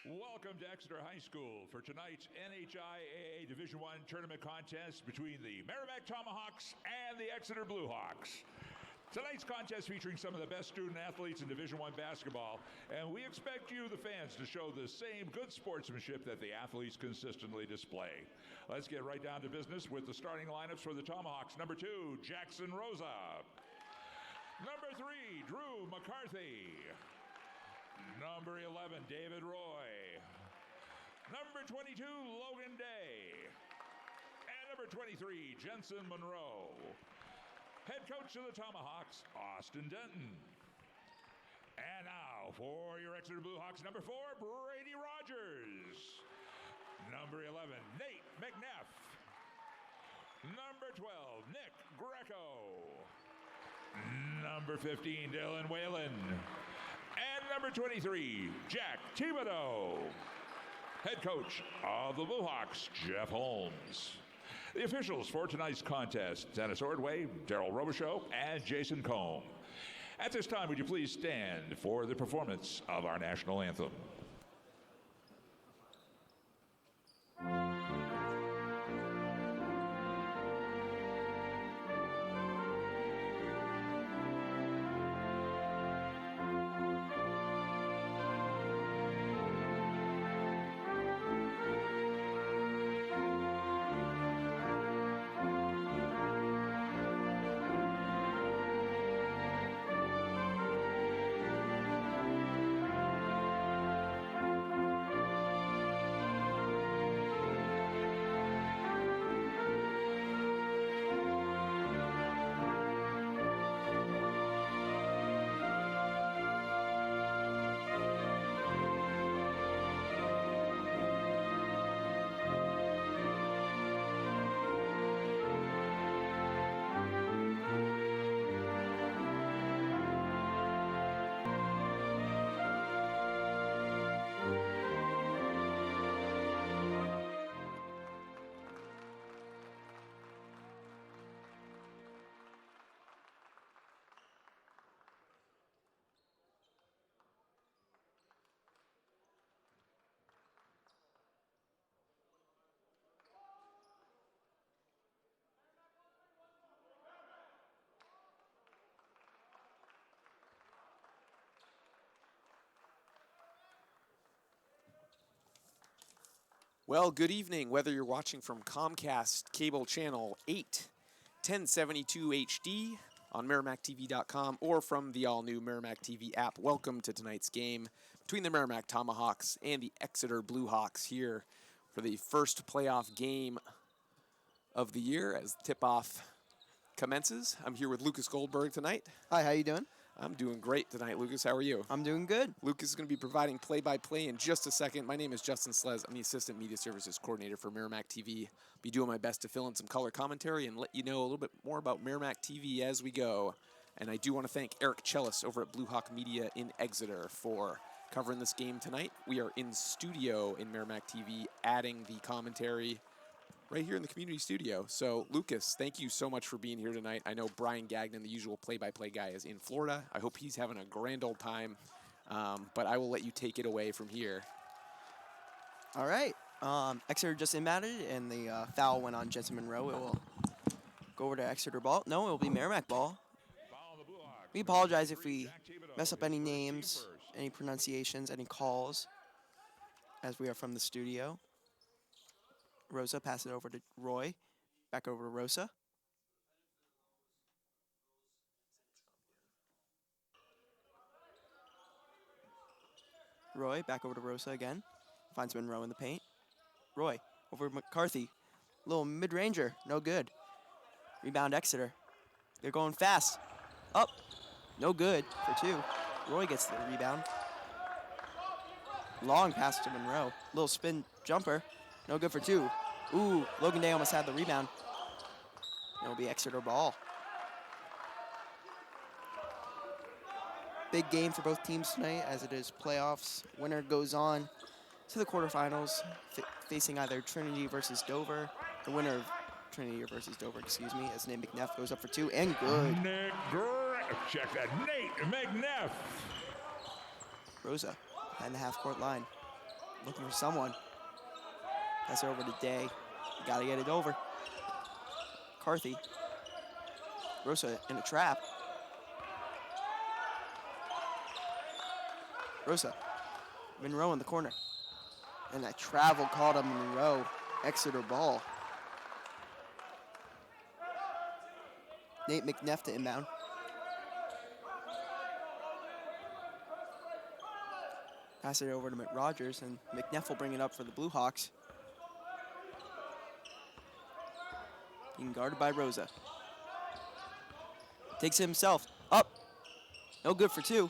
Welcome to Exeter High School for tonight's NHIAA Division I tournament contest between the Merrimack Tomahawks and the Exeter Bluehawks. Tonight's contest featuring some of the best student athletes in Division I basketball, and we expect you, the fans, to show the same good sportsmanship that the athletes consistently display. Let's get right down to business with the starting lineups for the Tomahawks. Number 2, Jackson Rosa. Number 3, Drew McCarthy. Number 11, David Roy. Number 22, Logan Day. And number 23, Jensen Monroe. Head coach of the Tomahawks, Austin Denton. And now for your Exeter Bluehawks, number 4, Brady Rogers. Number 11, Nate McNeff. Number 12, Nick Greco. Number 15, Dylan Whalen. And number 23, Jack Thibodeau. Head coach of the Bluehawks, Jeff Holmes. The officials for tonight's contest, Dennis Ordway, Daryl Robichaux, and Jason Combe. At this time, would you please stand for the performance of our national anthem? Well, good evening, whether you're watching from Comcast Cable Channel 8, 1072 HD on MerrimackTV.com or from the all-new Merrimack TV app. Welcome to tonight's game between the Merrimack Tomahawks and the Exeter Bluehawks here for the first playoff game of the year as tip-off commences. I'm here with Lucas Goldberg tonight. Hi, how you doing? I'm doing great tonight, Lucas. How are you? I'm doing good. Lucas is going to be providing play-by-play in just a second. My name is Justin Slez. I'm the Assistant Media Services Coordinator for Merrimack TV. I'll be doing my best to fill in some color commentary and let you know a little bit more about Merrimack TV as we go. And I do want to thank Eric Chellis over at Blue Hawk Media in Exeter for covering this game tonight. We are in studio in Merrimack TV, adding the commentary right here in the community studio. So, Lucas, thank you so much for being here tonight. I know Brian Gagnon, the usual play-by-play guy, is in Florida. I hope he's having a grand old time, but I will let you take it away from here. All right. Exeter just inbounded, and the foul went on Jensen Monroe. It will go over to Exeter ball. No, it will be Merrimack ball. We apologize if we mess up any names, any pronunciations, any calls, as we are from the studio. Rosa, pass it over to Roy. Back over to Rosa. Roy, back over to Rosa again. Finds Monroe in the paint. Roy, over to McCarthy. Little mid-ranger, no good. Rebound Exeter. They're going fast. Up, no good for 2. Roy gets the rebound. Long pass to Monroe. Little spin jumper. No good for 2. Ooh, Logan Day almost had the rebound. It'll be Exeter ball. Big game for both teams tonight, as it is playoffs. Winner goes on to the quarterfinals, facing either Trinity versus Dover. The winner of Trinity versus Dover, as Nate McNeff goes up for 2, and good. Check that, Nate McNeff. Rosa, behind the half-court line. looking for someone. Pass it over to Day. You gotta get it over. McCarthy. Rosa in a trap. Rosa. Monroe in the corner. And that travel called on Monroe. Exeter ball. Nate McNeff to inbound. Pass it over to Rogers, and McNeff will bring it up for the Blue Hawks. Being guarded by Rosa. Takes it himself. Up. No good for two.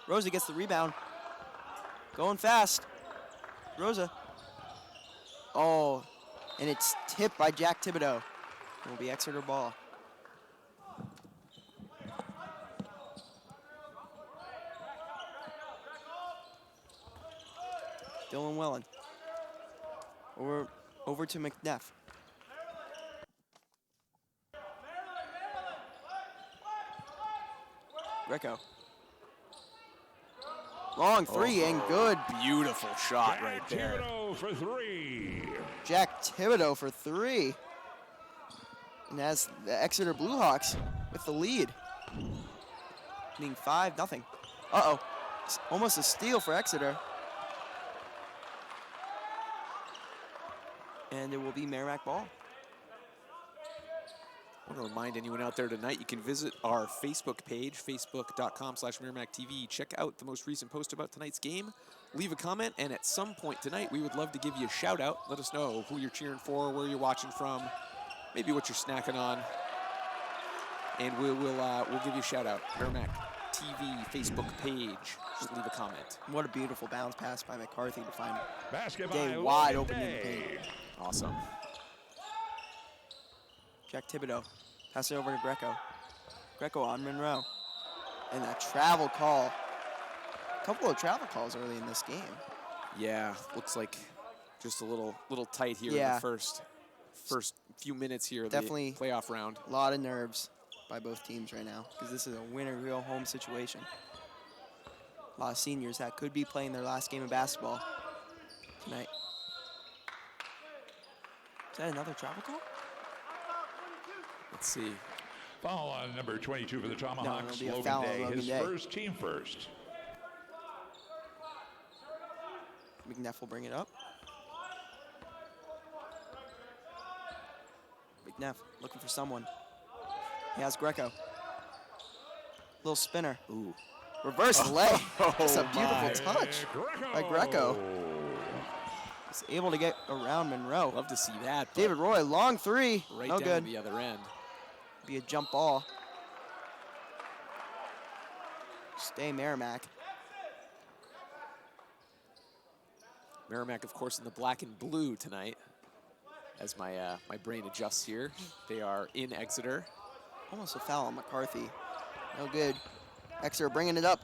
Rosa gets the rebound. Going fast. Rosa. Oh, and it's tipped by Jack Thibodeau. It will be Exeter ball. Dylan Wellen. Over to McNeff. Greco. Long three and good. Beautiful shot Jack right there. Thibodeau for three. Jack Thibodeau for three. And has the Exeter Blue Hawks with the lead. Being 5-0. Uh-oh. It's almost a steal for Exeter. And it will be Merrimack ball. I want to remind anyone out there tonight, you can visit our Facebook page, facebook.com/MerrimackTV. Check out the most recent post about tonight's game. Leave a comment, and at some point tonight, we would love to give you a shout out. Let us know who you're cheering for, where you're watching from, maybe what you're snacking on, and we'll give you a shout out. Merrimack TV Facebook page. Just leave a comment. What a beautiful bounce pass by McCarthy to find Basket Day by wide Logan open in the Day. paint. Awesome. Jack Thibodeau. Pass it over to Greco. Greco on Monroe. And that travel call. A couple of travel calls early in this game. Yeah, looks like just a little tight here in Yeah. the first few minutes here of Definitely. the playoff round. A lot of nerves by both teams right now because this is a win-or-go-home situation. A lot of seniors that could be playing their last game of basketball tonight. Is that another travel call? Let's see. Foul on number 22 for the Tomahawks. it'll be a Logan foul on Day, Logan his Day. first, team first. McNeff will bring it up. McNeff looking for someone. He has Greco. Little spinner. Ooh. Reverse leg. Just a my. beautiful touch by Greco. He's able to get around Monroe. Love to see that. but David Roy, long three. right No down good. the other end. Be a jump ball. Stay Merrimack. Merrimack, of course, in the black and blue tonight. As my my brain adjusts here, they are in Exeter. Almost a foul on McCarthy. No good. Exeter bringing it up.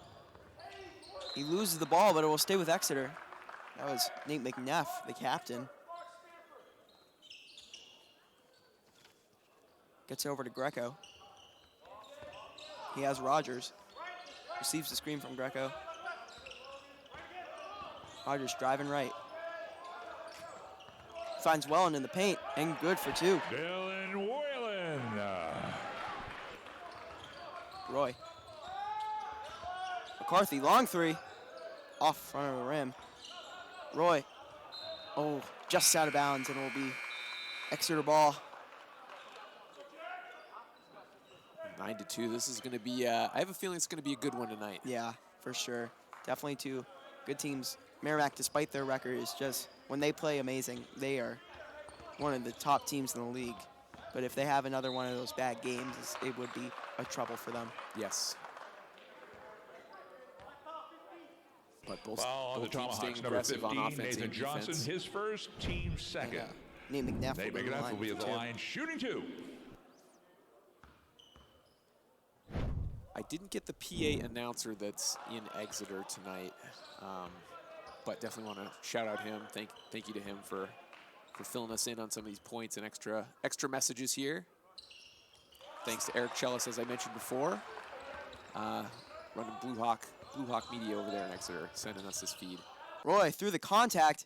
He loses the ball, but it will stay with Exeter. That was Nate McNeff, the captain. Gets over to Greco. He has Rogers. Receives the screen from Greco. Rogers driving right. Finds Wellen in the paint, and good for two. Dylan Whalen. Roy. McCarthy, long three. Off front of the rim. Roy. Oh, just out of bounds, and it will be Exeter ball. 9-2. This is going to be, I have a feeling it's going to be a good one tonight. Yeah, for sure. Definitely two good teams. Merrimack, despite their record, is just, when they play amazing, they are one of the top teams in the league. But if they have another one of those bad games, it would be a trouble for them. Yes. But both, Foul on the both teams staying Tomahawks, number aggressive on 15, offense Nathan and Johnson, defense. his first, team second. Nate McNeff Nate will be, McNeff will be at the for two. line, shooting two. I didn't get the PA announcer that's in Exeter tonight, but definitely want to shout out him. Thank you to him for filling us in on some of these points and extra messages here. Thanks to Eric Chellis, as I mentioned before, running Blue Hawk Media over there in Exeter, sending us this feed. Roy through the contact.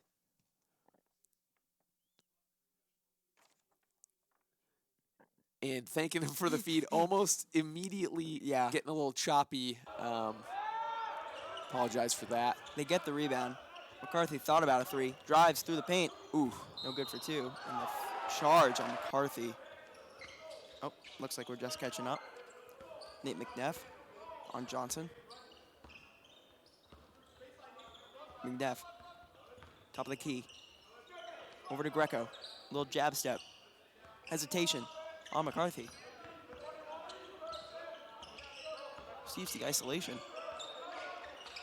And thanking them for the feed almost immediately. Yeah. Getting a little choppy. Apologize for that. They get the rebound. McCarthy thought about a three. Drives through the paint. Ooh, no good for two. And the charge on McCarthy. Oh, looks like we're just catching up. Nate McNeff on Johnson. McNeff, top of the key. Over to Greco. Little jab step. Hesitation on McCarthy. Sees the isolation.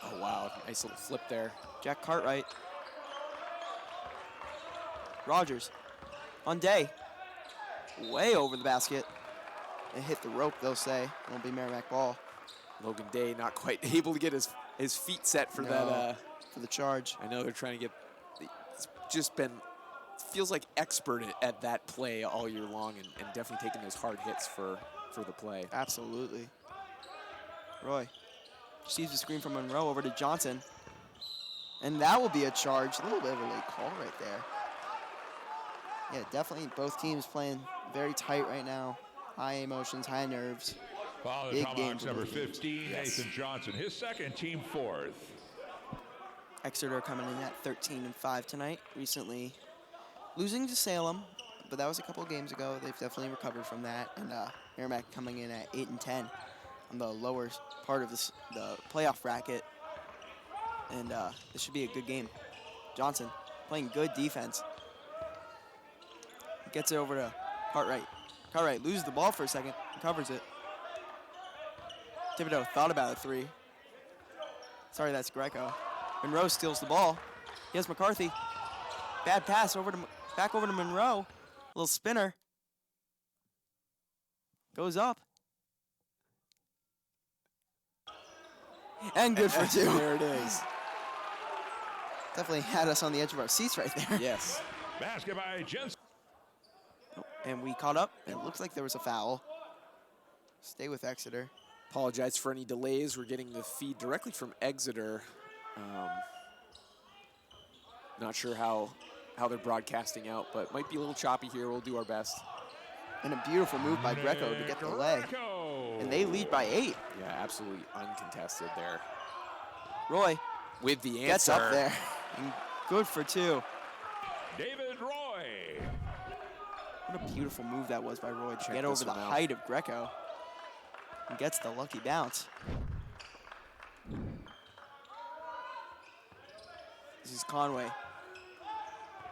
Oh, wow. Nice little flip there. Jack Cartwright. Rogers on Day. Way over the basket. It hit the rope, they'll say. It'll be Merrimack ball. Logan Day not quite able to get his feet set for that. For the charge. I know they're trying to get. It's just been. Feels like expert at that play all year long and definitely taking those hard hits for the play. Absolutely. Roy receives the screen from Monroe over to Johnson. And that will be a charge. A little bit of a late call right there. Yeah, definitely both teams playing very tight right now. High emotions, high nerves. Follow the Tomahawks number 15, yes. Nathan Johnson, his second, team fourth. Exeter coming in at 13-5 tonight. Recently losing to Salem, but that was a couple of games ago. They've definitely recovered from that. And Merrimack coming in at 8-10 on the lower part of the playoff bracket. And this should be a good game. Johnson playing good defense. Gets it over to Cartwright. Cartwright loses the ball for a second, recovers it. Thibodeau thought about a three. Sorry, that's Greco. Monroe steals the ball. He has McCarthy. Bad pass back over to Monroe. Little spinner. Goes up. And good for two. There it is. Definitely had us on the edge of our seats right there. Yes. Basket by Jensen. And we caught up. It looks like there was a foul. Stay with Exeter. Apologize for any delays. We're getting the feed directly from Exeter. Not sure how they're broadcasting out, but might be a little choppy here. We'll do our best. And a beautiful move by Greco to get the leg. And they lead by 8. Yeah, absolutely uncontested there. Roy with the answer. Gets up there. And good for 2. David Roy. What a beautiful move that was by Roy to get over the height of Greco. And gets the lucky bounce. This is Conway.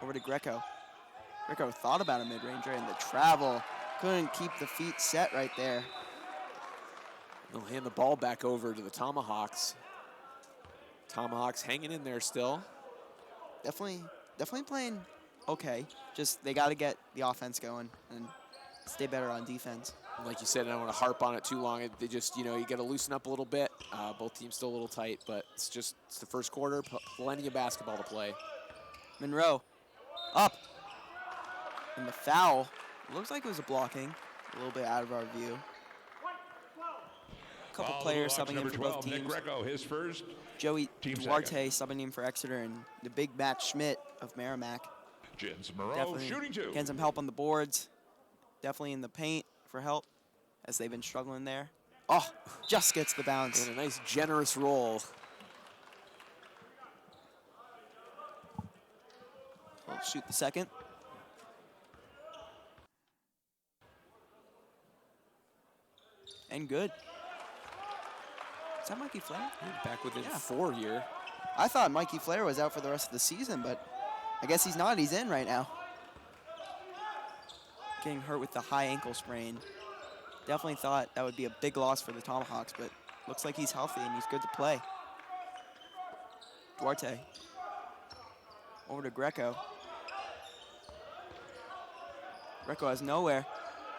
Over to Greco. Greco thought about a mid-ranger, and the travel couldn't keep the feet set right there. They'll hand the ball back over to the Tomahawks. Tomahawks hanging in there still. Definitely playing okay. Just they got to get the offense going and stay better on defense. Like you said, I don't want to harp on it too long. They just, you got to loosen up a little bit. Both teams still a little tight, but it's the first quarter. Plenty of basketball to play. Monroe up. And the foul, looks like it was a blocking. A little bit out of our view. A couple players subbing in for both teams. Nick Greco, his first. Joey Duarte subbing in for Exeter, and the big Matt Schmidt of Merrimack. Jensen Moreau definitely shooting 2. Getting some help on the boards. Definitely in the paint for help, as they've been struggling there. Oh, just gets the bounce. And a nice generous roll. We'll shoot the second. And good. Is that Mikey Flair? Yeah, back within 4 here. I thought Mikey Flair was out for the rest of the season, but I guess he's not. He's in right now. Getting hurt with the high ankle sprain. Definitely thought that would be a big loss for the Tomahawks, but looks like he's healthy and he's good to play. Duarte. Over to Greco. Greco has nowhere.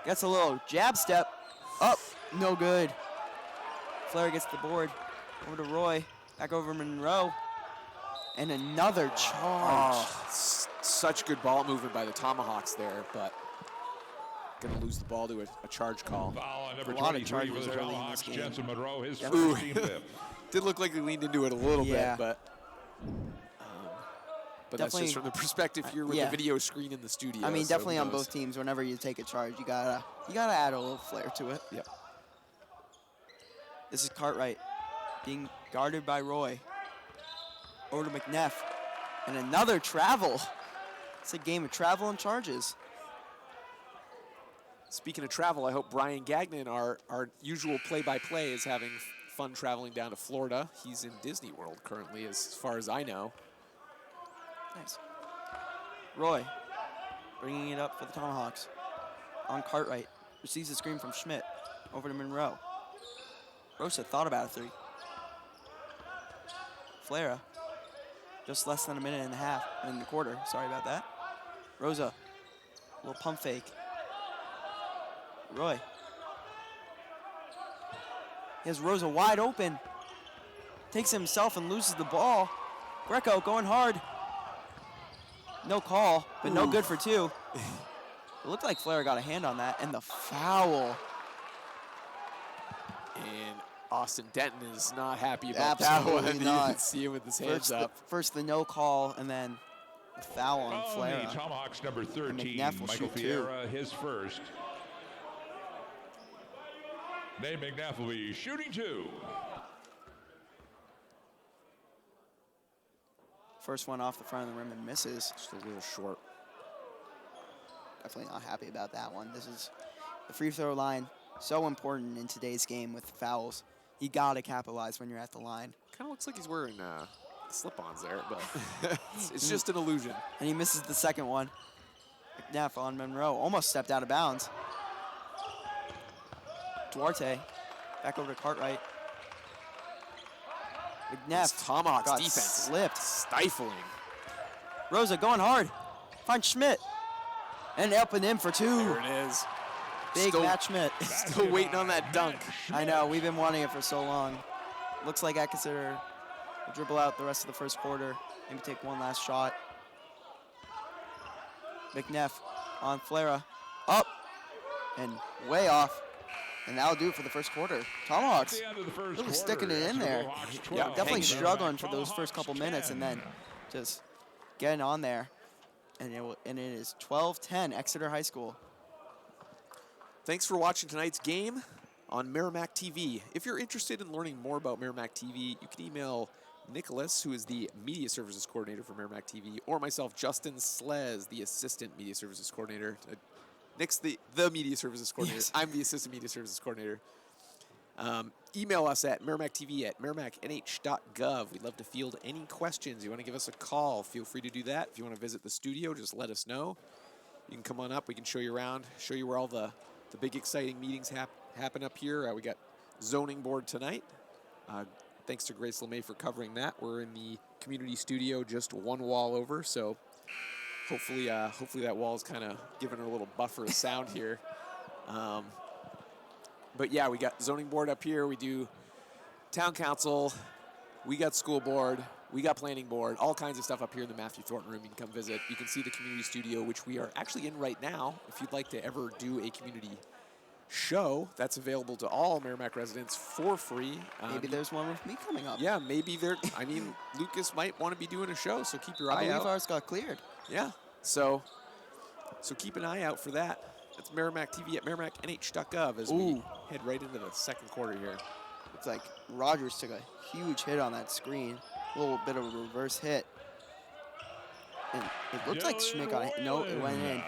Gets a little jab step. Up. No good. Flair gets the board. Over to Roy. Back over Monroe. And another charge. Oh, such good ball movement by the Tomahawks there, but going to lose the ball to a charge call. Foul on number 23 for the Tomahawks. Jensen Monroe, his first team fifth. Did look like he leaned into it a little bit, but But that's just from the perspective here with the video screen in the studio. I mean, so definitely on both teams. Whenever you take a charge, you gotta add a little flair to it. Yep. This is Cartwright being guarded by Roy. Over to McNeff, and another travel. It's a game of travel and charges. Speaking of travel, I hope Brian Gagnon, our usual play-by-play, is having fun traveling down to Florida. He's in Disney World currently, as far as I know. Nice. Roy bringing it up for the Tomahawks. On Cartwright. Receives the screen from Schmidt. Over to Monroe. Rosa thought about a three. Flara. Just less than a minute and a half in the quarter. Sorry about that. Rosa. A little pump fake. Roy. He has Rosa wide open. Takes himself and loses the ball. Greco going hard. No call, but no good for two. It looked like Flair got a hand on that, and the foul. And Austin Denton is not happy about that one. You can see him with his hands up. First the no call, and then the foul on Flair. The Tomahawks number 13, Michael Fiera, his first. Nate McNeff will be shooting two. First one off the front of the rim and misses. Just a little short. Definitely not happy about that one. This is the free throw line. So important in today's game with fouls. You got to capitalize when you're at the line. Kind of looks like he's wearing slip-ons there, but it's just an illusion. And he misses the second one. McNeff on Monroe. Almost stepped out of bounds. Duarte back over to Cartwright. McNeff. Tomahawks got defense slipped. Stifling. Rosa going hard. Finds Schmidt. And up and in for two. There it is. Big Matt Schmidt. Still waiting on that dunk. I know, we've been wanting it for so long. Looks like Exeter will dribble out the rest of the first quarter. Maybe take one last shot. McNeff on Flara. Up and way off. And that'll do it for the first quarter. Tomahawks really sticking it in there. Yeah, definitely struggling for those first couple minutes and then just getting on there. And it is 12-10 Exeter High School. Thanks for watching tonight's game on Merrimack TV. If you're interested in learning more about Merrimack TV, you can email Nicholas, who is the Media Services Coordinator for Merrimack TV, or myself, Justin Slez, the Assistant Media Services Coordinator. Nick's the Media Services Coordinator. Yes. I'm the Assistant Media Services Coordinator. Email us at merrimackTV@merrimacknh.gov. We'd love to field any questions. You want to give us a call, feel free to do that. If you want to visit the studio, just let us know. You can come on up. We can show you around, show you where all the big exciting meetings happen up here. We got zoning board tonight. Thanks to Grace LeMay for covering that. We're in the community studio just one wall over, so hopefully that wall is kind of giving her a little buffer of sound here. But yeah, we got zoning board up here. We do town council. We got school board. We got planning board. All kinds of stuff up here in the Matthew Thornton room. You can come visit. You can see the community studio, which we are actually in right now. If you'd like to ever do a community show, that's available to all Merrimack residents for free. Maybe there's one with me coming up. Yeah, maybe there. I mean, Lucas might want to be doing a show, so keep your eye out. I believe ours got cleared. Yeah, so keep an eye out for that. That's Merrimack TV at merrimacknh.gov as we head right into the second quarter here. Looks like Rogers took a huge hit on that screen. A little bit of a reverse hit. And it looked like Schmidt got it. No, it went in.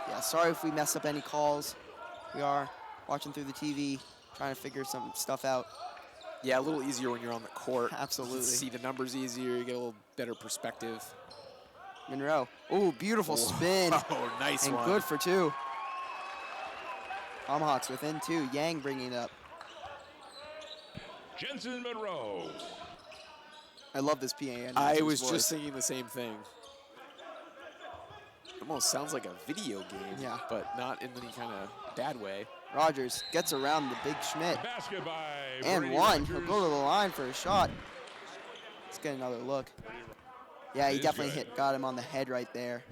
Yeah, sorry if we messed up any calls. We are watching through the TV, trying to figure some stuff out. Yeah, a little easier when you're on the court. Absolutely. You can see the numbers easier. You get a little better perspective. Monroe. Oh, beautiful spin. Oh, nice one. And good for two. Tomahawks within two. Yang bringing it up. Jensen Monroe. I love this PA. I was just thinking the same thing. Almost sounds like a video game, but not in any kind of bad way. Rogers gets around the big Schmidt. Basket by and Brady one. Rogers. He'll go to the line for a shot. Let's get another look. Yeah, he definitely got him on the head right there.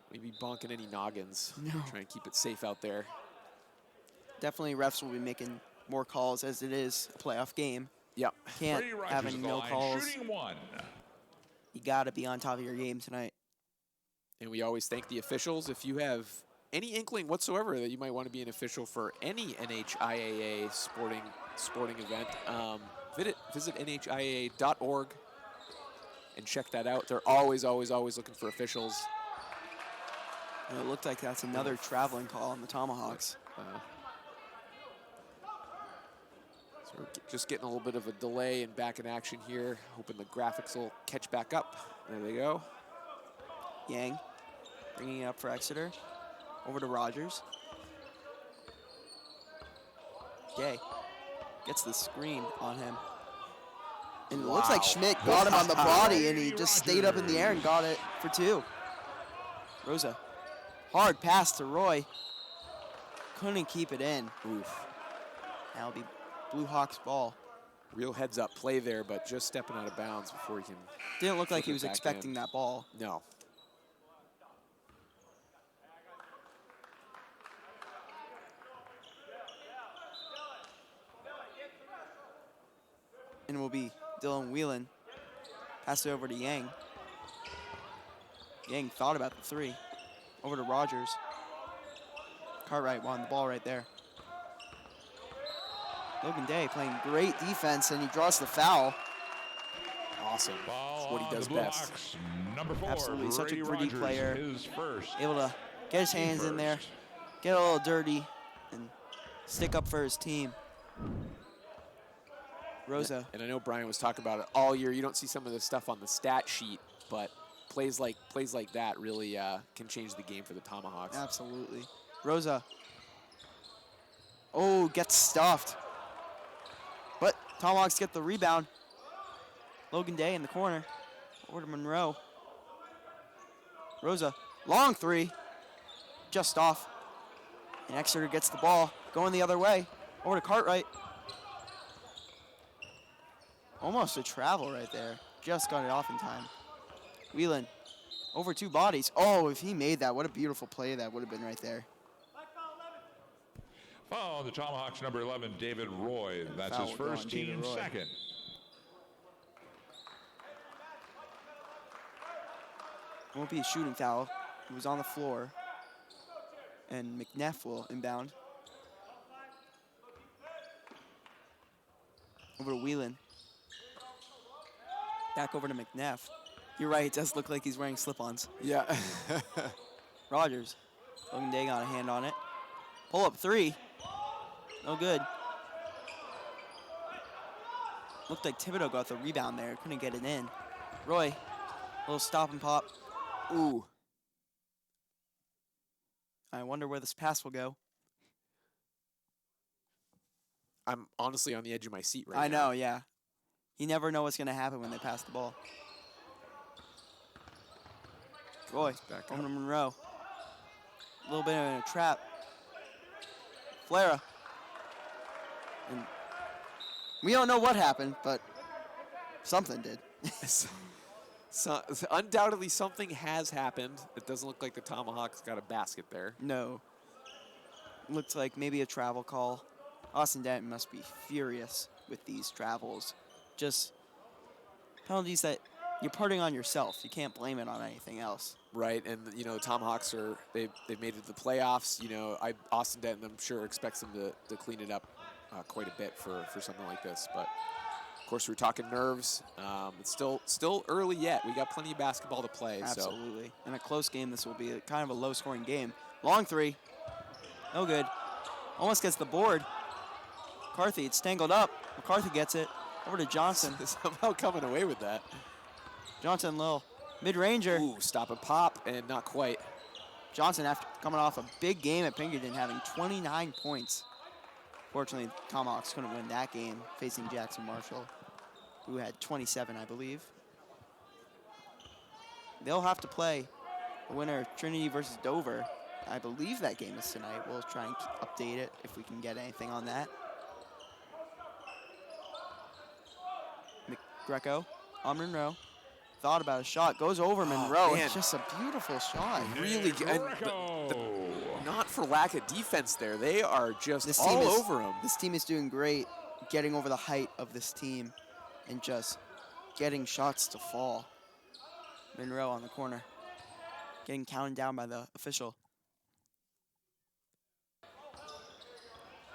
Maybe bonking any noggins. No. Trying to keep it safe out there. Definitely refs will be making more calls as it is a playoff game. Yep. Can't have any no calls. Shooting one. You got to be on top of your game tonight. And we always thank the officials. If you have any inkling whatsoever that you might want to be an official for any NHIAA sporting event, visit NHIAA.org and check that out. They're always looking for officials. And it looked like that's another traveling call on the Tomahawks. So we're just getting a little bit of a delay and back in action here, hoping the graphics will catch back up. There they go. Yang bringing it up for Exeter. Over to Rogers. Gay gets the screen on him. And it looks like Schmidt got him on the body, and he just stayed up in the air and got it for 2. Rosa, hard pass to Roy. Couldn't keep it in. Oof. That'll be Blue Hawks ball. Real heads up play there, but just stepping out of bounds before he can. Didn't look like he was back expecting in. that ball. No. And it will be Dylan Whelan. Pass it over to Yang. Yang thought about the 3. Over to Rogers. Cartwright won the ball right there. Logan Day playing great defense, and he draws the foul. Awesome. Ball That's what he does on the best. Blacks, number 4. Absolutely, such a Brady gritty Rogers, player. His first. Able to get his hands in there, get a little dirty, and stick up for his team. Rosa. And I know Brian was talking about it all year. You don't see some of this stuff on the stat sheet, but plays like that really can change the game for the Tomahawks. Absolutely. Rosa. Oh, gets stuffed. But Tomahawks get the rebound. Logan Day in the corner. Over to Monroe. Rosa, long 3. Just off. And Exeter gets the ball. Going the other way. Over to Cartwright. Almost a travel right there. Just got it off in time. Whelan. Over 2 bodies. Oh, if he made that, what a beautiful play that would have been right there. Foul on the Tomahawks, number 11, David Roy. That's Foul his going first, David team Roy. second. Won't be a shooting foul. He was on the floor. And McNeff will inbound. Over to Whelan. Back over to McNeff. You're right, it does look like he's wearing slip-ons. Yeah. Rogers. Logan Day got a hand on it. Pull up 3. No good. Looked like Thibodeau got the rebound there. Couldn't get it in. Roy. Little stop and pop. Ooh. I wonder where this pass will go. I'm honestly on the edge of my seat right I now. know, yeah. You never know what's going to happen when they pass the ball. Roy, Back over up. to Monroe. A little bit in a trap. Flara. And we don't know what happened, but something did. So, undoubtedly something has happened. It doesn't look like the Tomahawks got a basket there. No. Looks like maybe a travel call. Austin Denton must be furious with these travels. Just penalties that you're putting on yourself. You can't blame it on anything else. Right, and you know, Tomahawks they've made it to the playoffs. You know, Austin Denton, I'm sure, expects them to clean it up quite a bit for something like this. But of course, we're talking nerves. It's still early yet. We got plenty of basketball to play. Absolutely. In a close game, this will be kind of a low-scoring game. Long 3. No good. Almost gets the board. McCarthy, it's tangled up. McCarthy gets it. Over to Johnson. Somehow coming away with that. Johnson, little mid-ranger. Ooh, stop and pop, and not quite. Johnson, after coming off a big game at Pinkerton, having 29 points. Fortunately, Tomahawks couldn't win that game, facing Jackson Marshall, who had 27, I believe. They'll have to play the winner of Trinity versus Dover. I believe that game is tonight. We'll try and update it if we can get anything on that. Greco on Monroe. Thought about a shot. Goes over Monroe. Man. It's just a beautiful shot. Really good. And not for lack of defense there. They are just all over him. This team is doing great, getting over the height of this team and just getting shots to fall. Monroe on the corner. Getting counted down by the official.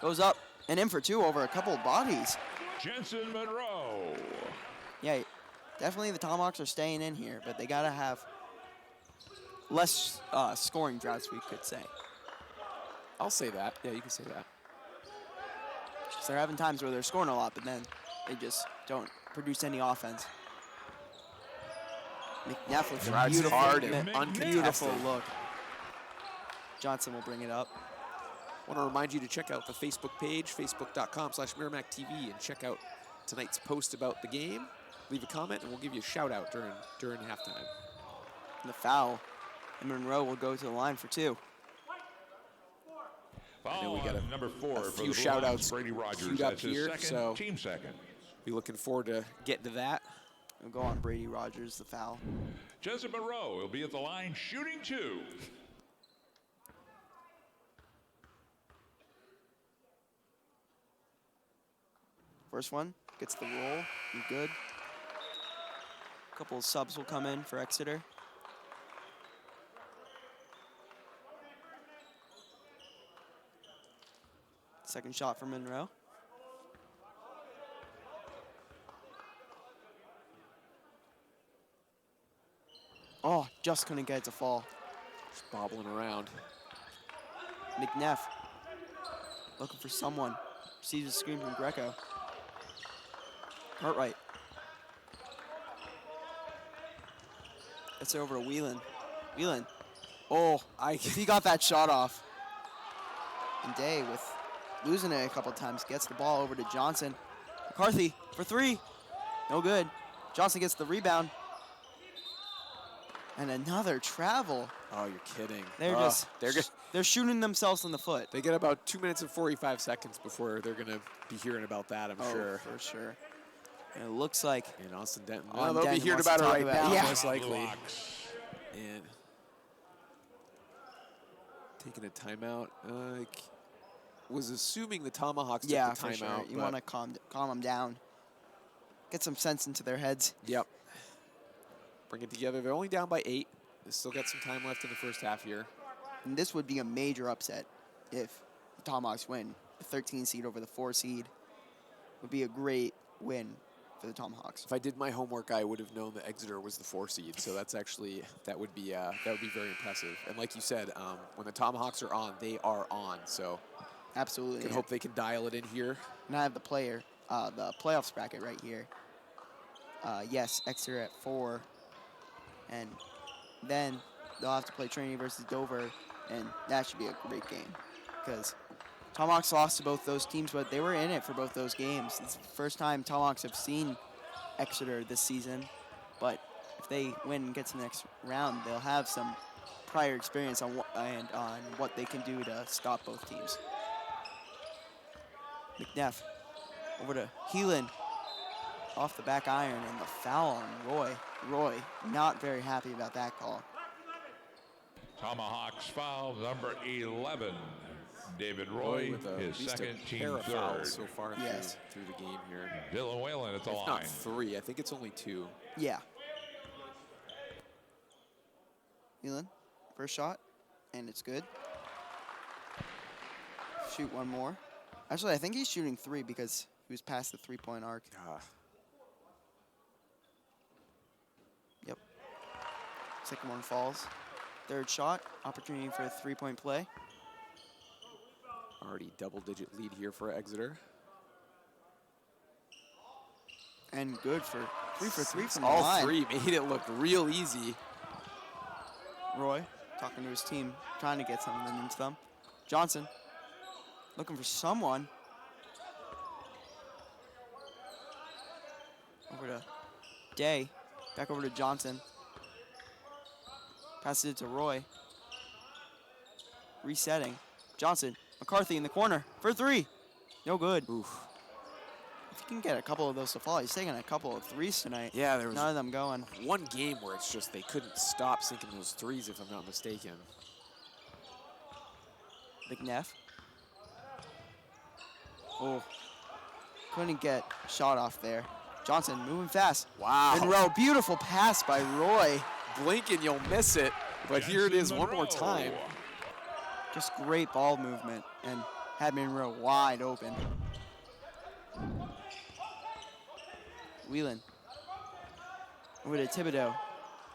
Goes up and in for two over a couple of bodies. Jensen Monroe. Yeah, definitely the Tomahawks are staying in here, but they got to have less scoring droughts, we could say. I'll say that. Yeah, you can say that. So they're having times where they're scoring a lot, but then they just don't produce any offense. McNeff with a Drives beautiful, hard and beautiful uncontested. look. Johnson will bring it up. I want to remind you to check out the Facebook page, facebook.com/MerrimackTV, and check out tonight's post about the game. Leave a comment, and we'll give you a shout-out during halftime. And the foul. And Monroe will go to the line for two. Foul know we got on number 4 a for few the shout-outs Brady Rogers. queued up That's his here, second, so- team second. Be looking forward to getting to that. We'll go on Brady Rogers, the foul. Jensen Monroe will be at the line shooting 2. First one gets the roll. Be good. A couple of subs will come in for Exeter. Second shot for Monroe. Oh, just couldn't get it to fall. Just bobbling around. McNeff looking for someone. Receives a screen from Greco. Cartwright. It's over to Whelan. Whelan. Oh, if he got that shot off. And Day with losing it a couple times gets the ball over to Johnson. McCarthy for three. No good. Johnson gets the rebound. And another travel. Oh, you're kidding. They're shooting themselves in the foot. They get about 2 minutes and 45 seconds before they're going to be hearing about that, I'm sure. For sure. And it looks like And Austin Denton. They'll They'll be be hearing hearing about it right about now, yeah. most likely. Blocks. And taking a timeout. Was assuming the Tomahawks took the for timeout. sure. You but- want to calm them down. Get some sense into their heads. Yep. Bring it together. They're only down by 8. They still got some time left in the first half here. And this would be a major upset if the Tomahawks win. The 13 seed over the 4 seed would be a great win for the Tomahawks. If I did my homework, I would have known that Exeter was the 4 seed. So that's actually that would be very impressive. And like you said, when the Tomahawks are on, they are on. So Absolutely. can hope they can dial it in here. And I have the playoffs bracket right here. Yes, Exeter at 4. And then they'll have to play Trinity versus Dover, and that should be a great game because Tomahawks lost to both those teams, but they were in it for both those games. It's the first time Tomahawks have seen Exeter this season, but if they win and get to the next round, they'll have some prior experience on what they can do to stop both teams. McNeff over to Heelan. Off the back iron and the foul on Roy. Roy not very happy about that call. Tomahawks foul number 11. David Roy, with his at least second, a team pair of third. fouls so far Yes. through the game here. Dylan Whalen at the If line. not 3, I think it's only 2. Yeah. Heelan, first shot, and it's good. Shoot one more. Actually, I think he's shooting 3 because he was past the 3-point arc. Yep. Second one falls. Third shot, opportunity for a 3-point play. Already double-digit lead here for Exeter. And good for 3 for 3 from the All line. 3 made it look real easy. Roy talking to his team, trying to get something into them. Johnson looking for someone. Over to Day. Back over to Johnson. Passes it to Roy. Resetting. Johnson. McCarthy in the corner for 3. No good. Oof. If you can get a couple of those to fall, he's taking a couple of 3s tonight. Yeah, there was None of them going. one game where it's just they couldn't stop sinking those 3s, if I'm not mistaken. McNeff. Oh. Couldn't get shot off there. Johnson moving fast. Wow. Monroe, beautiful pass by Roy. blink and you'll miss it. But here it is one more time. Just great ball movement and had Monroe wide open. Whelan over to Thibodeau.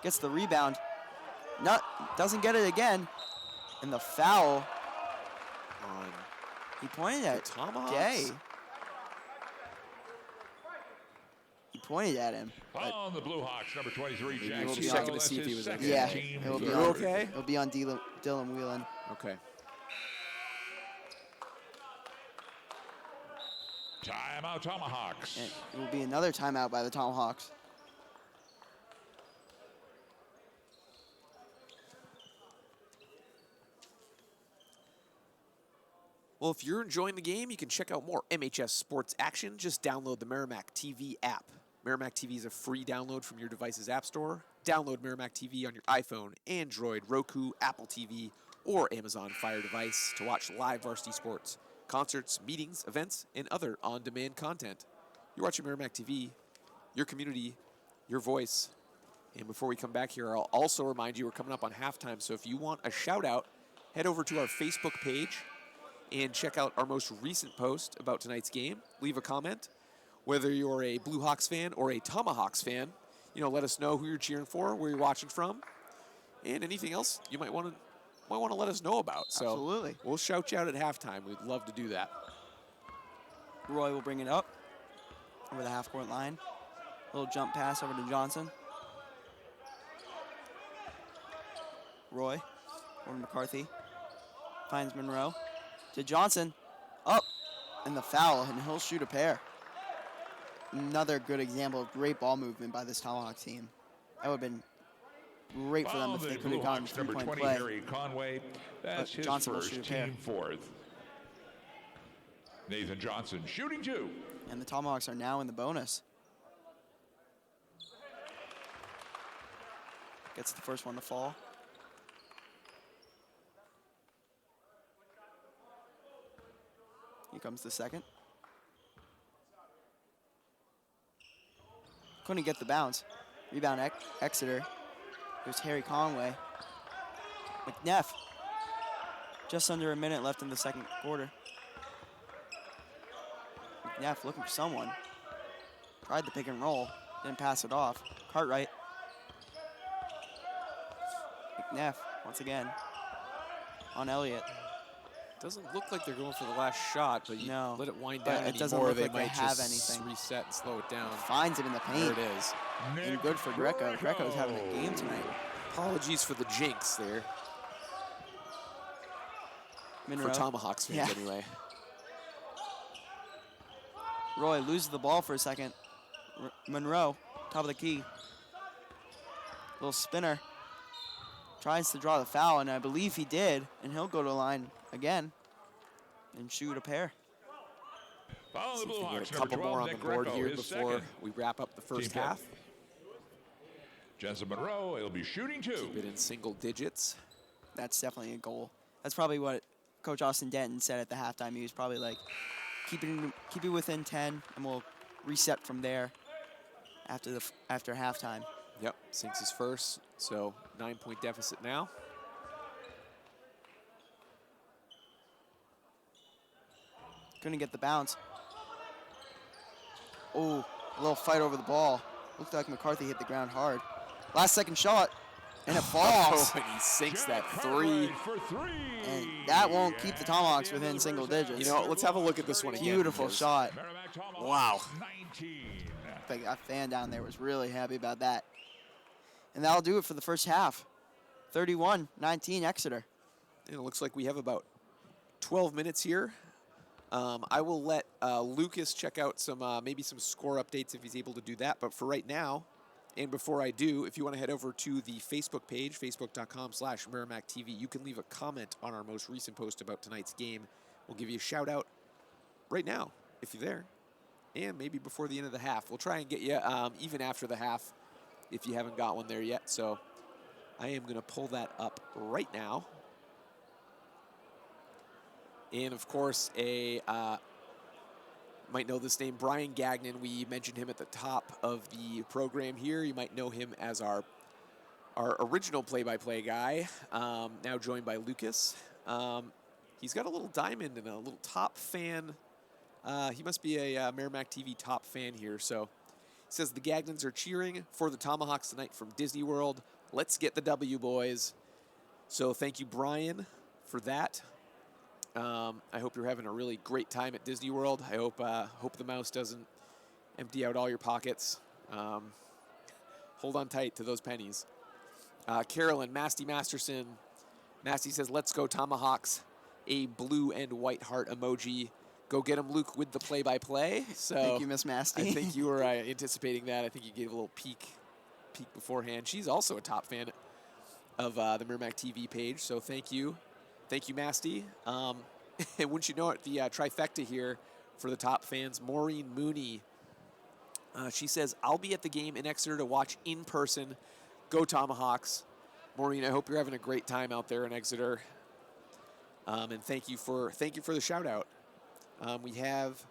Gets the rebound. Doesn't get it again. And the foul. He pointed at Day. He pointed at him. On the Blue Hawks, number 23, Jackson. We'll be checking to see if he was okay. Yeah, it'll be okay. It'll be on Dylan Whelan. Okay. Timeout, Tomahawks. And it will be another timeout by the Tomahawks. Well, if you're enjoying the game, you can check out more MHS sports action. Just download the Merrimack TV app. Merrimack TV is a free download from your device's app store. Download Merrimack TV on your iPhone, Android, Roku, Apple TV, or Amazon Fire device to watch live varsity sports, concerts, meetings, events, and other on-demand content. You're watching Merrimack TV, your community, your voice. And before we come back here, I'll also remind you we're coming up on halftime, so if you want a shout-out, head over to our Facebook page and check out our most recent post about tonight's game. Leave a comment. Whether you're a Blue Hawks fan or a Tomahawks fan, let us know who you're cheering for, where you're watching from, and anything else you might want to let us know about. So absolutely. We'll shout you out at halftime. We'd love to do that. Roy will bring it up over the half-court line. Little jump pass over to Johnson. Roy over to McCarthy. Finds Monroe. To Johnson. Up. And the foul, and he'll shoot a pair. Another good example of great ball movement by this Tomahawk team. That would have been great for them if they could have gotten a three-point play. Harry Conway, that's his Johnson will first, shoot a pair. team fourth. Nathan Johnson shooting 2. And the Tomahawks are now in the bonus. Gets the first one to fall. Here comes the second. Couldn't get the bounce. Rebound Exeter. There's Harry Conway. McNeff. Just under a minute left in the second quarter. McNeff looking for someone. Tried the pick and roll. Didn't pass it off. Cartwright. McNeff once again on Elliott. Doesn't look like they're going for the last shot, but you let it wind down it doesn't anymore. look They like might they have just anything. reset and slow it down. Finds him in the paint. There it is. And good for Greco. Greco's having a game tonight. Apologies for the jinx there. Monroe. For Tomahawks fans, anyway. Roy loses the ball for a second. Monroe, top of the key. Little spinner. Tries to draw the foul, and I believe he did. And he'll go to the line again and shoot a pair. Follow the Blue Get Hawks, a couple number 12, more on Nick the board Greco, here his before second. we wrap up the first Team half. Jensen Monroe, he'll be shooting 2. Keep it in single digits. That's definitely a goal. That's probably what Coach Austin Denton said at the halftime. He was probably like, keep it within 10, and we'll reset from there after halftime. Yep, sinks his first, so 9-point deficit now. Couldn't get the bounce. Oh, a little fight over the ball. Looked like McCarthy hit the ground hard. Last second shot, and it falls. And he sinks that 3. For 3. And that won't keep the Tomahawks within single digits. You know, let's have a look at this one again. Beautiful shot. Wow. 19. I think that fan down there was really happy about that. And that'll do it for the first half. 31-19 Exeter. And it looks like we have about 12 minutes here. I will let Lucas check out some maybe some score updates if he's able to do that. But for right now, and before I do, if you want to head over to the Facebook page, facebook.com/Merrimack TV, you can leave a comment on our most recent post about tonight's game. We'll give you a shout out right now if you're there, and maybe before the end of the half. We'll try and get you even after the half if you haven't got one there yet. So I am going to pull that up right now. And, of course, might know this name, Brian Gagnon. We mentioned him at the top of the program here. You might know him as our our original play-by-play guy, now joined by Lucas. He's got a little diamond and a little top fan. He must be a Merrimack TV top fan here. So he says the Gagnons are cheering for the Tomahawks tonight from Disney World. Let's get the W, boys. So thank you, Brian, for that. I hope you're having a really great time at Disney World. I hope the mouse doesn't empty out all your pockets. Hold on tight to those pennies. Carolyn, Masty Masterson. Masty says, let's go Tomahawks. A blue and white heart emoji. Go get him, Luke, with the play-by-play. So Thank you, Miss Masty. I think you were anticipating that. I think you gave a little peek beforehand. She's also a top fan of the Merrimack TV page, so thank you. Thank you, Masty. And wouldn't you know it, the trifecta here for the top fans, Maureen Mooney. She says, I'll be at the game in Exeter to watch in person. Go Tomahawks. Maureen, I hope you're having a great time out there in Exeter. And thank you for the shout out. We have,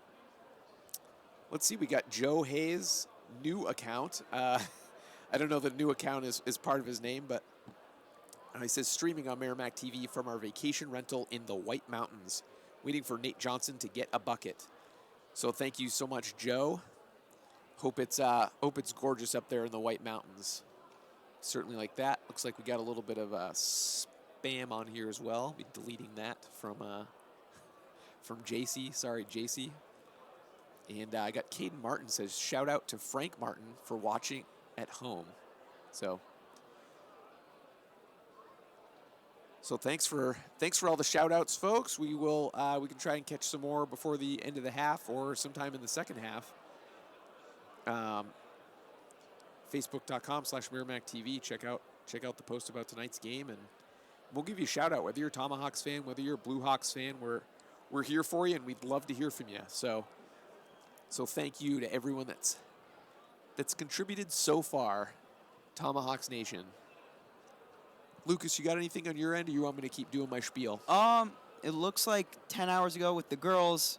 let's see, we got Joe Hayes' new account. I don't know if the new account is part of his name, but he says streaming on Merrimack TV from our vacation rental in the White Mountains, waiting for Nate Johnson to get a bucket. So thank you so much, Joe. Hope it's gorgeous up there in the White Mountains. Certainly like that. Looks like we got a little bit of spam on here as well. I'll be deleting that from JC. Sorry, JC. And I got Caden Martin says, shout out to Frank Martin for watching at home. So thanks for all the shout outs, folks. We can try and catch some more before the end of the half or sometime in the second half. Facebook.com/Merrimack TV. Check out the post about tonight's game, and we'll give you a shout out, whether you're a Tomahawks fan, whether you're a Blue Hawks fan. We're here for you, and we'd love to hear from you. So thank you to everyone that's contributed so far, Tomahawks Nation. Lucas, you got anything on your end, or you want me to keep doing my spiel? It looks like 10 hours ago with the girls,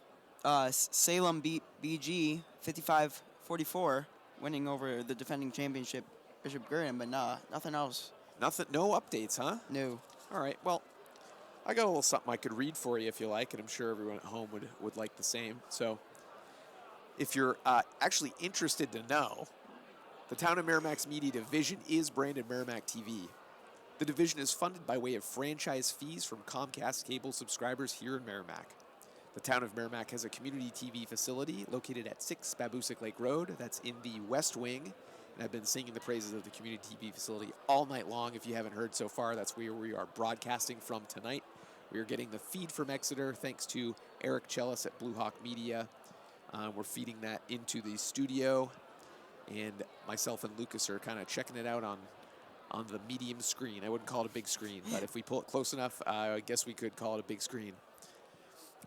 Salem beat BG 55-44, winning over the defending championship Bishop Guerin, but nothing else. No updates, huh? No. All right, well, I got a little something I could read for you if you like, and I'm sure everyone at home would like the same. So if you're actually interested to know, the Town of Merrimack's media division is branded Merrimack TV. The division is funded by way of franchise fees from Comcast cable subscribers here in Merrimack. The Town of Merrimack has a community TV facility located at 6 Babusick Lake Road. That's in the West Wing. And I've been singing the praises of the community TV facility all night long. If you haven't heard so far, that's where we are broadcasting from tonight. We are getting the feed from Exeter thanks to Eric Chellis at Blue Hawk Media. We're feeding that into the studio. And myself and Lucas are kind of checking it out on the medium screen. I wouldn't call it a big screen, but if we pull it close enough, I guess we could call it a big screen.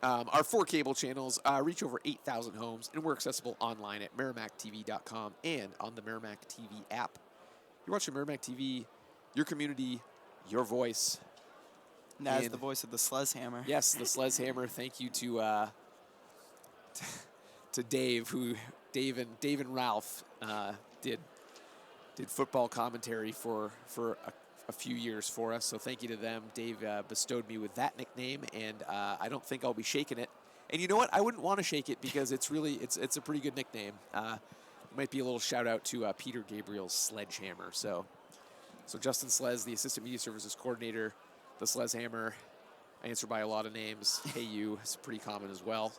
Our 4 cable channels reach over 8,000 homes, and we're accessible online at MerrimackTV.com and on the Merrimack TV app. You're watching Merrimack TV, your community, your voice. That is the voice of the Slezhammer. Yes, the Slezhammer. Thank you to Dave, Dave and Ralph did football commentary for a few years for us, so thank you to them. Dave bestowed me with that nickname, and I don't think I'll be shaking it. And you know what? I wouldn't want to shake it because it's a pretty good nickname. Might be a little shout out to Peter Gabriel's Sledgehammer. So Justin Slez, the Assistant Media Services Coordinator, the Slezhammer. I answer by a lot of names. Hey, you is pretty common as well.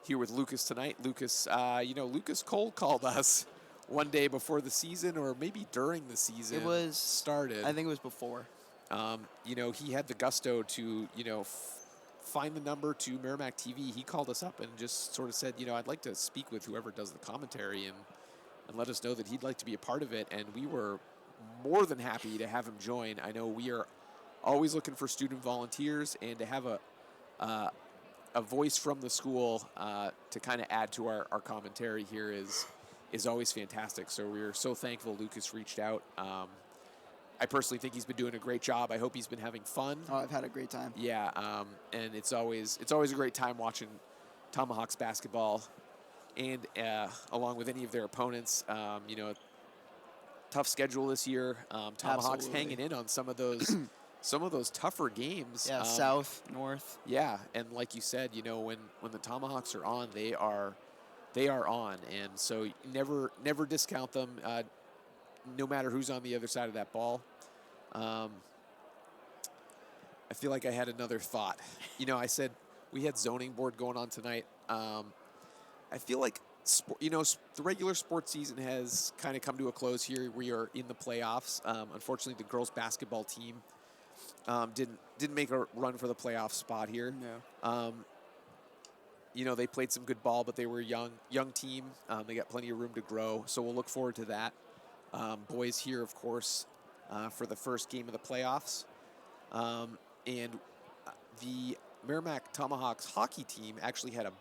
Here with Lucas tonight. Lucas, Lucas Cole called us one day before the season, or maybe during the season started. I think it was before. He had the gusto to, find the number to Merrimack TV. He called us up and just sort of said, I'd like to speak with whoever does the commentary and let us know that he'd like to be a part of it. And we were more than happy to have him join. I know we are always looking for student volunteers, and to have a voice from the school to kind of add to our commentary here is always fantastic. So we're so thankful Lucas reached out. I personally think he's been doing a great job. I hope he's been having fun. Oh, I've had a great time. Yeah, and it's always a great time watching Tomahawks basketball, and along with any of their opponents. tough schedule this year. Tomahawks Absolutely. hanging in on some of those tougher games. Yeah, south, north. Yeah, and like you said, when the Tomahawks are on, they are on, and so never discount them, no matter who's on the other side of that ball. I feel like I had another thought. I said we had zoning board going on tonight. I feel like the regular sports season has kind of come to a close here. We are in the playoffs. Unfortunately, the girls basketball team didn't make a run for the playoff spot here. No. They played some good ball, but they were a young team. They got plenty of room to grow, so we'll look forward to that. Boys here, of course, for the first game of the playoffs. And the Merrimack Tomahawks hockey team actually had a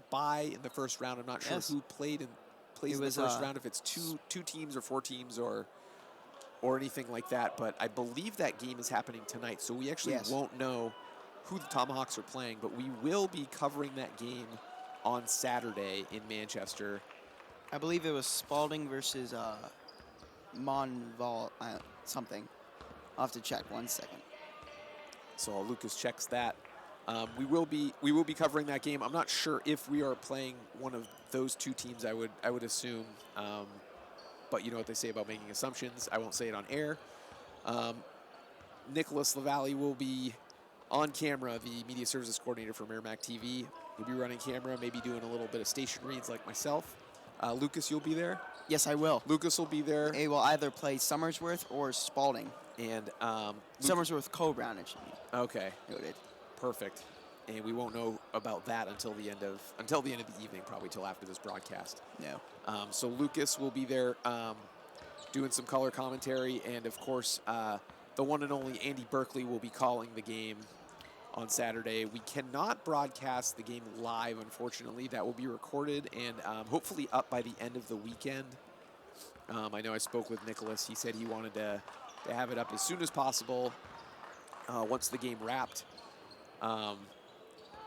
bye in the first round. I'm not sure who plays in the first round, if it's two teams or 4 teams or anything like that. But I believe that game is happening tonight, so we actually won't know who the Tomahawks are playing, but we will be covering that game on Saturday in Manchester. I believe it was Spalding versus Monval something. I'll have to check 1 second. So Lucas checks that. We will be covering that game. I'm not sure if we are playing one of those 2 teams. I would assume, but you know what they say about making assumptions. I won't say it on air. Nicholas LaValle will be on camera, the media services coordinator for Merrimack TV. He'll be running camera, maybe doing a little bit of station reads like myself. Lucas, you'll be there? Yes, I will. Lucas will be there. They will either play Summersworth or Spalding. And Summersworth Co-Brown, it should be. Okay. Noted. Perfect. And we won't know about that until the end of the evening, probably till after this broadcast. No. So Lucas will be there doing some color commentary, and of course the one and only Andy Berkeley will be calling the game on Saturday. We cannot broadcast the game live, unfortunately. That will be recorded and hopefully up by the end of the weekend. I know I spoke with Nicholas. He said he wanted to have it up as soon as possible once the game wrapped.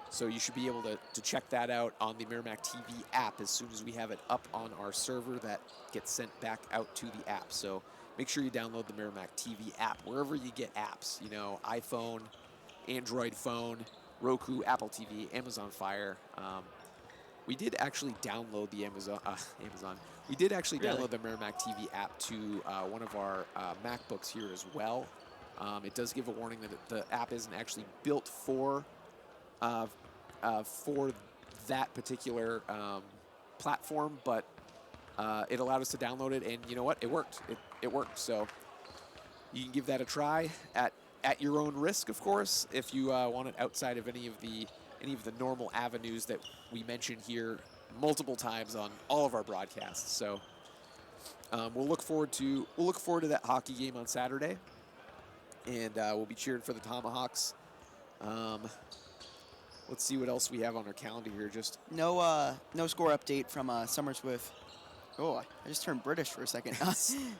So you should be able to check that out on the Merrimack TV app as soon as we have it up on our server. That gets sent back out to the app. So make sure you download the Merrimack TV app wherever you get apps. iPhone, Android phone, Roku, Apple TV, Amazon Fire. We did actually download the Amazon. We did actually download the Merrimack TV app to one of our MacBooks here as well. It does give a warning that the app isn't actually built for that particular platform, but it allowed us to download it, and you know what? It worked. It worked. So you can give that a try at your own risk, of course, if you want it outside of any of the normal avenues that we mention here multiple times on all of our broadcasts. So we'll look forward to that hockey game on Saturday, and we'll be cheering for the Tomahawks. Let's see what else we have on our calendar here. Just no score update from Summersworth. Oh, I just turned British for a second.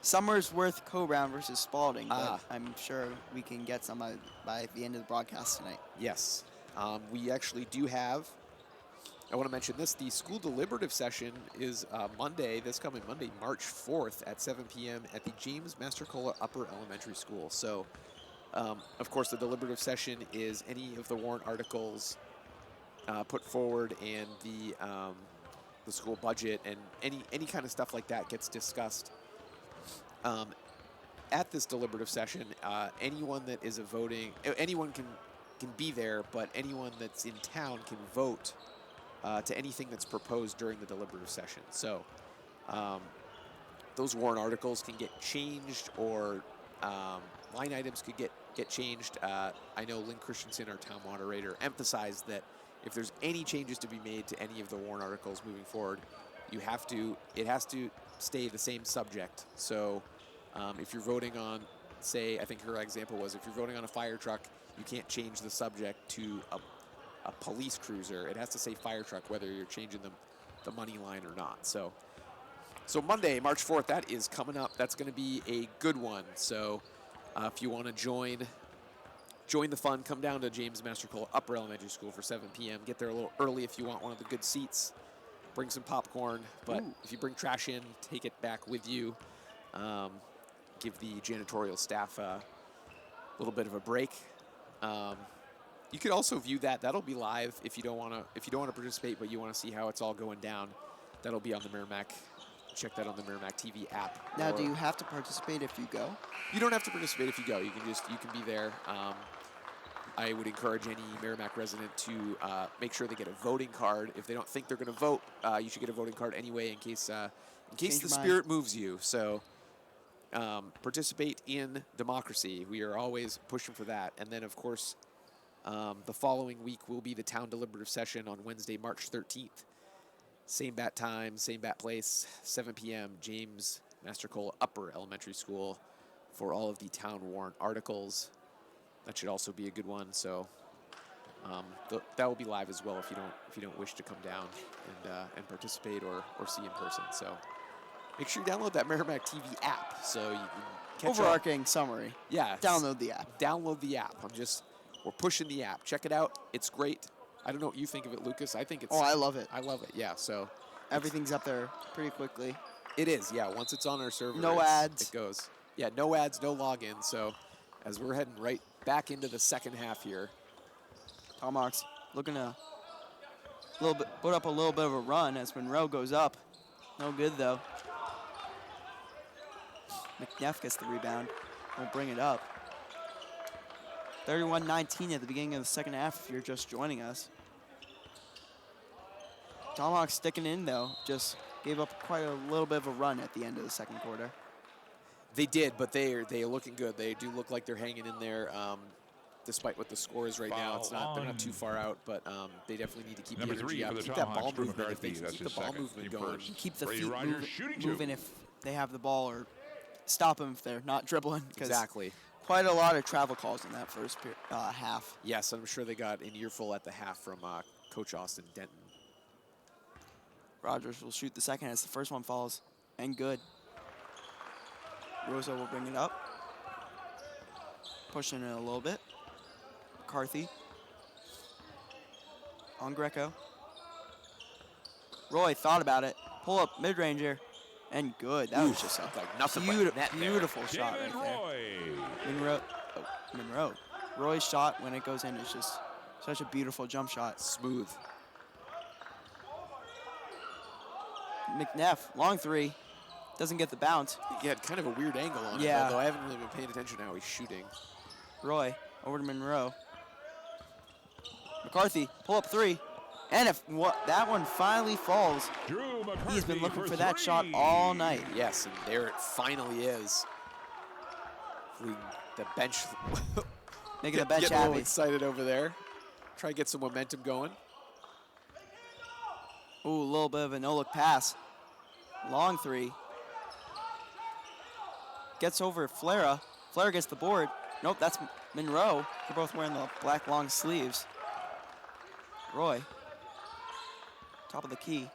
Summersworth Co-Brown versus Spalding. But I'm sure we can get some by the end of the broadcast tonight. Yes. We actually do have, I want to mention this, the school deliberative session is this coming Monday, March 4th at 7 p.m. at the James Mastercola Upper Elementary School. So, of course, the deliberative session is any of the warrant articles put forward, and the school budget and any kind of stuff like that gets discussed at this deliberative session. Anyone that is anyone can be there, but anyone that's in town can vote to anything that's proposed during the deliberative session. So those warrant articles can get changed, or line items could get changed. I know Lynn Christensen, our town moderator, emphasized that if there's any changes to be made to any of the warrant articles moving forward, it has to stay the same subject. So if you're voting on, say, I think her example was, if you're voting on a fire truck, you can't change the subject to a police cruiser. It has to say fire truck, whether you're changing the money line or not. So Monday, March 4th, that is coming up. That's going to be a good one. So if you want to join the fun, come down to James Mastercola Upper Elementary School for 7 p.m. Get there a little early if you want one of the good seats. Bring some popcorn, but if you bring trash in, take it back with you. give the janitorial staff a little bit of a break. You could also view that. That'll be live if you don't want to participate, but you want to see how it's all going down. That'll be on the Merrimack. Check that on the Merrimack TV app. Now, do you have to participate if you go? You don't have to participate if you go. You can be there. I would encourage any Merrimack resident to make sure they get a voting card. If they don't think they're going to vote, you should get a voting card anyway in case the spirit moves you. So participate in democracy. We are always pushing for that. And then, of course, the following week will be the town deliberative session on Wednesday, March 13th. Same bat time, same bat place, 7 p.m., James Master Cole Upper Elementary School for all of the town warrant articles. That should also be a good one. So that will be live as well if you don't wish to come down and participate or see in person. So make sure you download that Merrimack TV app so you can catch Overarching summary. Yeah. Download the app. Download the app. We're pushing the app. Check it out. It's great. I don't know what you think of it, Lucas. I think it's... Oh, I love it. I love it, yeah. So everything's up there pretty quickly. It is, yeah. Once it's on our server, no ads. It goes. Yeah, no ads, no login. So as we're heading right back into the second half here. Tomahawks looking to put up a little bit of a run as Monroe goes up. No good, though. McNeff gets the rebound. Won't bring it up. 31-19 at the beginning of the second half if you're just joining us. Tomahawks sticking in, though. Just gave up quite a little bit of a run at the end of the second quarter. They did, but they are looking good. They do look like they're hanging in there, despite what the score is right now. They're not too far out, but they definitely need to keep the energy up. Keep that ball movement. If they can keep the ball movement going. Keep the feet moving if they have the ball, or stop them if they're not dribbling. Exactly. Quite a lot of travel calls in that first half. Yes, I'm sure they got an earful at the half from Coach Austin Denton. Rogers will shoot the second as the first one falls, and good. Rosa will bring it up. Pushing it a little bit. McCarthy. On Greco. Roy thought about it. Pull up mid-ranger. And good. That was just like nothing beautiful shot right there. Monroe. Roy's shot when it goes in is just such a beautiful jump shot. Smooth. McNeff, long three. Doesn't get the bounce. He had kind of a weird angle on it, although I haven't really been paying attention to how he's shooting. Roy over to Monroe. McCarthy, pull up three. And if that one finally falls, he's been looking for that shot all night. Yes, and there it finally is. The bench making the bench getting happy. A little excited over there. Try to get some momentum going. Ooh, a little bit of a no-look pass. Long three. Gets over Flera. Flera gets the board. Nope, that's Monroe. They're both wearing the black long sleeves. Roy. Top of the key.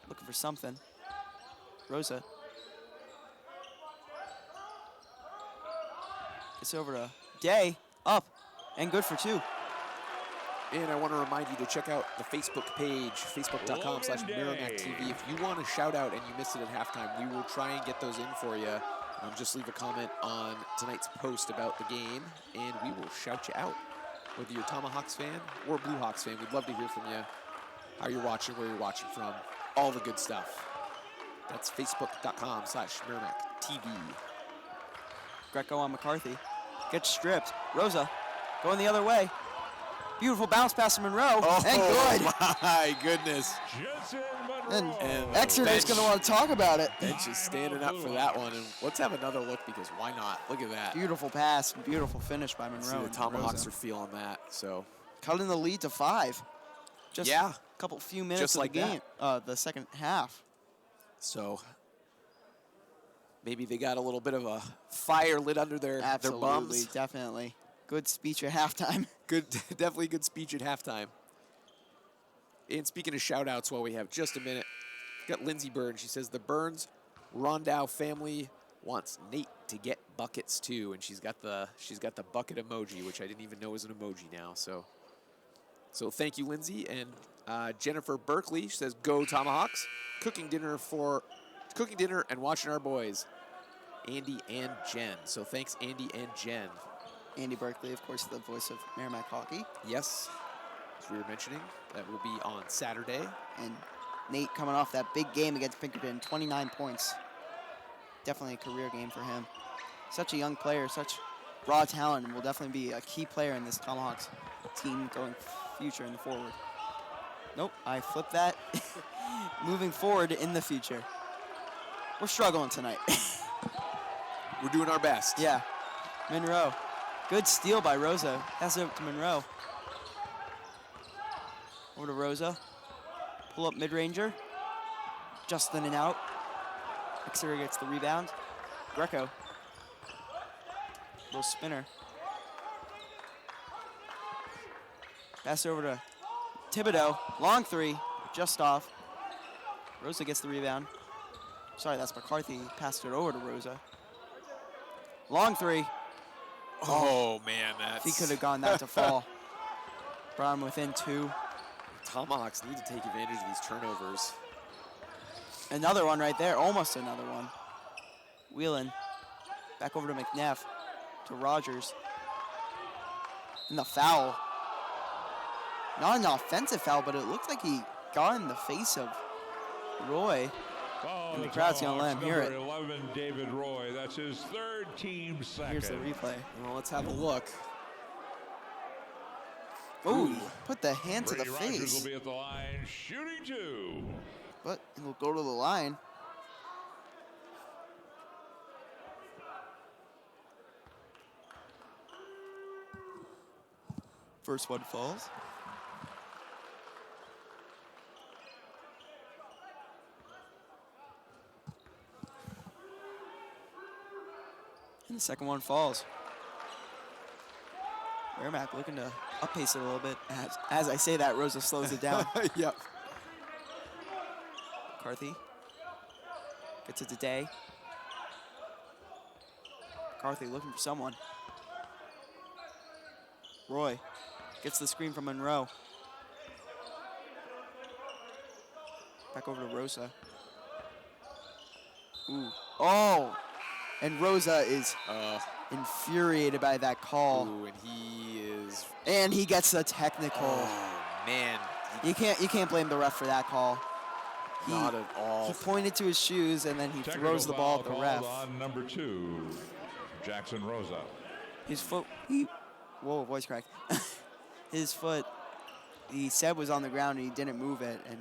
Looking for something. Rosa. It's over to Day. Up. And good for two. And I want to remind you to check out the Facebook page, facebook.com/MerrimackTV. If you want a shout out and you missed it at halftime, we will try and get those in for you. Just leave a comment on tonight's post about the game, and we will shout you out. Whether you're a Tomahawks fan or a Blue Hawks fan, we'd love to hear from you. How you're watching, where you're watching from, all the good stuff. That's facebook.com/MerrimackTV. Greco on McCarthy. Gets stripped. Rosa going the other way. Beautiful bounce pass to Monroe. Oh, and good. My goodness. And Exeter's going to want to talk about it. Bench is standing up for that one. And let's have another look because why not? Look at that. Beautiful pass. Beautiful finish by Monroe. See, the Tomahawks are feeling that. So cutting the lead to 5. Just a few minutes just of like the game, the second half. So maybe they got a little bit of a fire lit under their bums. Absolutely, definitely. Good speech at halftime. Definitely good speech at halftime. And speaking of shout-outs while we have just a minute, got Lindsay Burns. She says the Burns Rondow family wants Nate to get buckets too, and she's got the bucket emoji, which I didn't even know was an emoji now. So thank you, Lindsay. And Jennifer Berkeley, she says go Tomahawks. Cooking dinner for cooking dinner and watching our boys, Andy and Jen. So thanks, Andy and Jen. Andy Berkeley, of course, the voice of Merrimack hockey. Yes, as we were mentioning, that will be on Saturday. And Nate coming off that big game against Pinkerton, 29 points. Definitely a career game for him. Such a young player, such raw talent, and will definitely be a key player in this Tomahawks team going future in the forward. Nope, I flipped that. Moving forward in the future. We're struggling tonight. We're doing our best. Yeah. Monroe. Good steal by Rosa. Pass it up to Monroe. Over to Rosa. Pull up mid-ranger. Just in and out. Exeter gets the rebound. Greco. Little spinner. Pass over to Thibodeau. Long three. Just off. Rosa gets the rebound. Sorry, that's McCarthy. Passed it over to Rosa. Long three. Oh, man, that's... He could have gone that to fall. Brought him within 2. Tomahawks need to take advantage of these turnovers. Another one right there. Almost another one. Wheelan. Back over to McNeff. To Rogers. And the foul. Not an offensive foul, but it looked like he got in the face of Roy. And the crowd's going to let him hear it. 11, David Roy. That's his third team second. Here's the replay. Well, let's have a look. Ooh, put the hand to the Brady Rogers face. will be at the line, shooting 2. But he'll go to the line. First one falls. And the second one falls. Merrimack looking to up-pace it a little bit. As I say that, Rosa slows it down. Yep. McCarthy gets it to Day. McCarthy looking for someone. Roy gets the screen from Monroe. Back over to Rosa. Ooh. Oh! And Rosa is infuriated by that call. Ooh, and he is... And he gets the technical. Oh, man. You can't blame the ref for that call. Not at all. He pointed to his shoes and then he Technical throws the ball at the foul ref. called on number 2, Jackson Rosa. His foot, whoa, voice crack. His foot, he said was on the ground and he didn't move it, and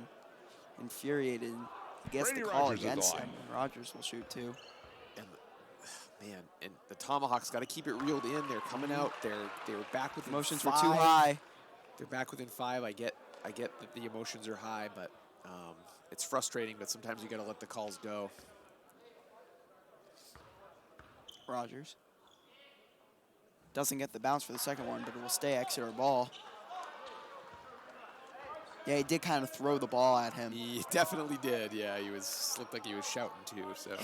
infuriated, he gets Brady the call Rogers at the against line. him. Rogers will shoot too. Man, and the Tomahawks got to keep it reeled in. They're coming out. They were back within Emotions 5. were too high. They're back within 5. I get that the emotions are high, but it's frustrating. But sometimes you got to let the calls go. Rogers doesn't get the bounce for the second one, but it will stay Exeter ball. Yeah, he did kind of throw the ball at him. He definitely did. Yeah, looked like he was shouting too. So.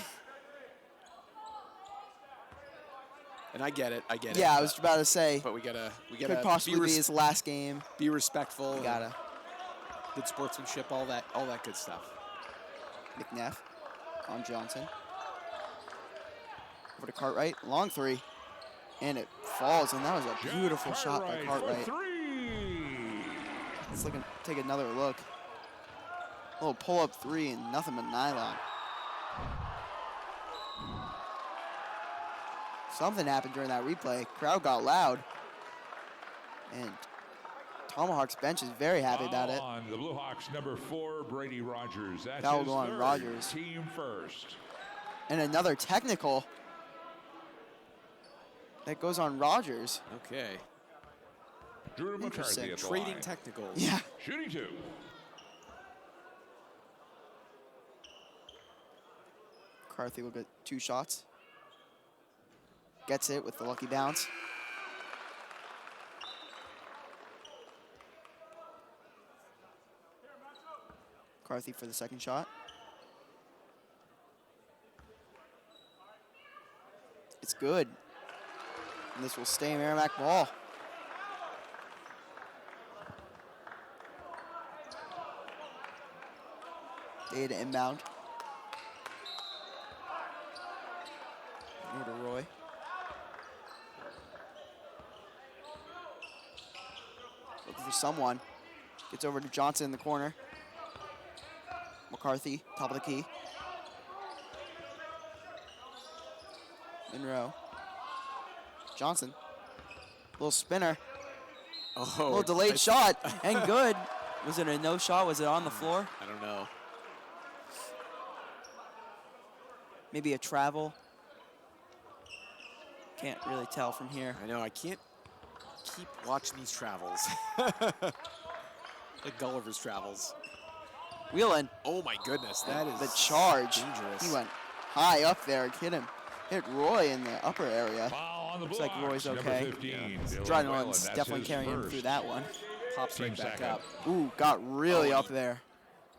And I get it. Yeah, I was about to say. But we gotta Could possibly be his last game. Be respectful. We gotta. Good sportsmanship, all that good stuff. McNeff on Johnson. Over to Cartwright, long three. And it falls, and that was a beautiful shot by Cartwright. Let's take another look. A little pull-up three and nothing but nylon. Something happened during that replay. Crowd got loud. And Tomahawks bench is very happy about it. On the Blue Hawks, number 4, Brady Rogers. That's Foul his go on third, Rogers. team first. And another technical. That goes on Rogers. Okay. Drew McCarthy at the Trading line. technicals. Yeah. Shooting 2. McCarthy will get 2 shots. Gets it with the lucky bounce. McCarthy for the second shot. It's good. And this will stay Merrimack ball. Day to inbound. someone. Gets over to Johnson in the corner. McCarthy, top of the key. Monroe. Johnson. Little spinner. Oh, Little delayed shot, and good. Was it a no shot? Was it on the floor? I don't know. Maybe a travel. Can't really tell from here. I know, I can't keep watching these travels. Like Gulliver's Travels. Wheelan. Oh my goodness, that is The charge. dangerous. He went high up there and hit him. Hit Roy in the upper area. Foul on the Looks like Bulldogs, Roy's number okay. 15, Dylan Adrenaline's Whalen, that's definitely his carrying him first. through that one. Pops right Team back second. up. Ooh, got really Oh, up there.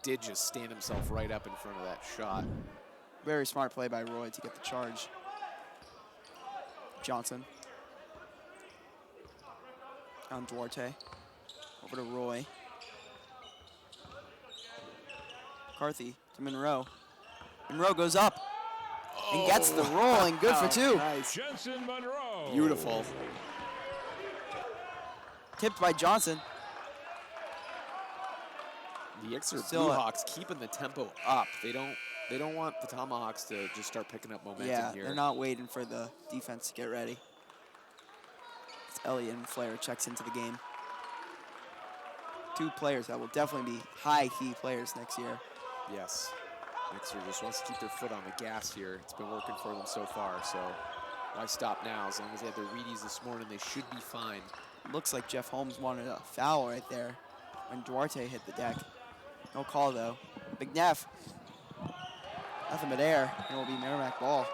Did just stand himself right up in front of that shot. Very smart play by Roy to get the charge. Johnson. On Duarte. Over to Roy. McCarthy to Monroe. Monroe goes up and gets the roll, and good for two. Nice. Jensen Monroe. Beautiful. Tipped by Johnson. The Exeter Still Bluehawks keeping the tempo up. They don't want the Tomahawks to just start picking up momentum Yeah, here. they're not waiting for the defense to get ready. It's Elliott and Flair checks into the game. Two players that will definitely be high key players next year. Yes. Exeter just wants to keep their foot on the gas here. It's been working for them so far, so why stop now? As long as they had their readies this morning, they should be fine. Looks like Jeff Holmes wanted a foul right there when Duarte hit the deck. No call though. McNeff. Nothing but air. It will be Merrimack ball.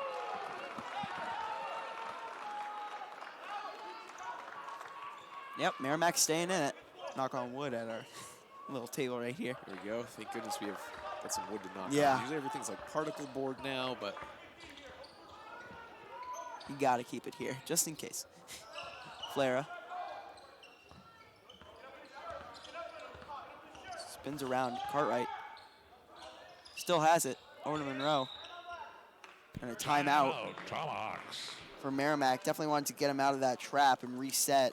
Yep, Merrimack staying in it. Knock on wood at our little table right here. There we go. Thank goodness we have got some wood to knock Yeah. on. Usually everything's like particle board now, but You gotta keep it here, just in case. Flara. Spins around, Cartwright. Still has it, over to Monroe. And a timeout Tomahawks. for Merrimack. Definitely wanted to get him out of that trap and reset.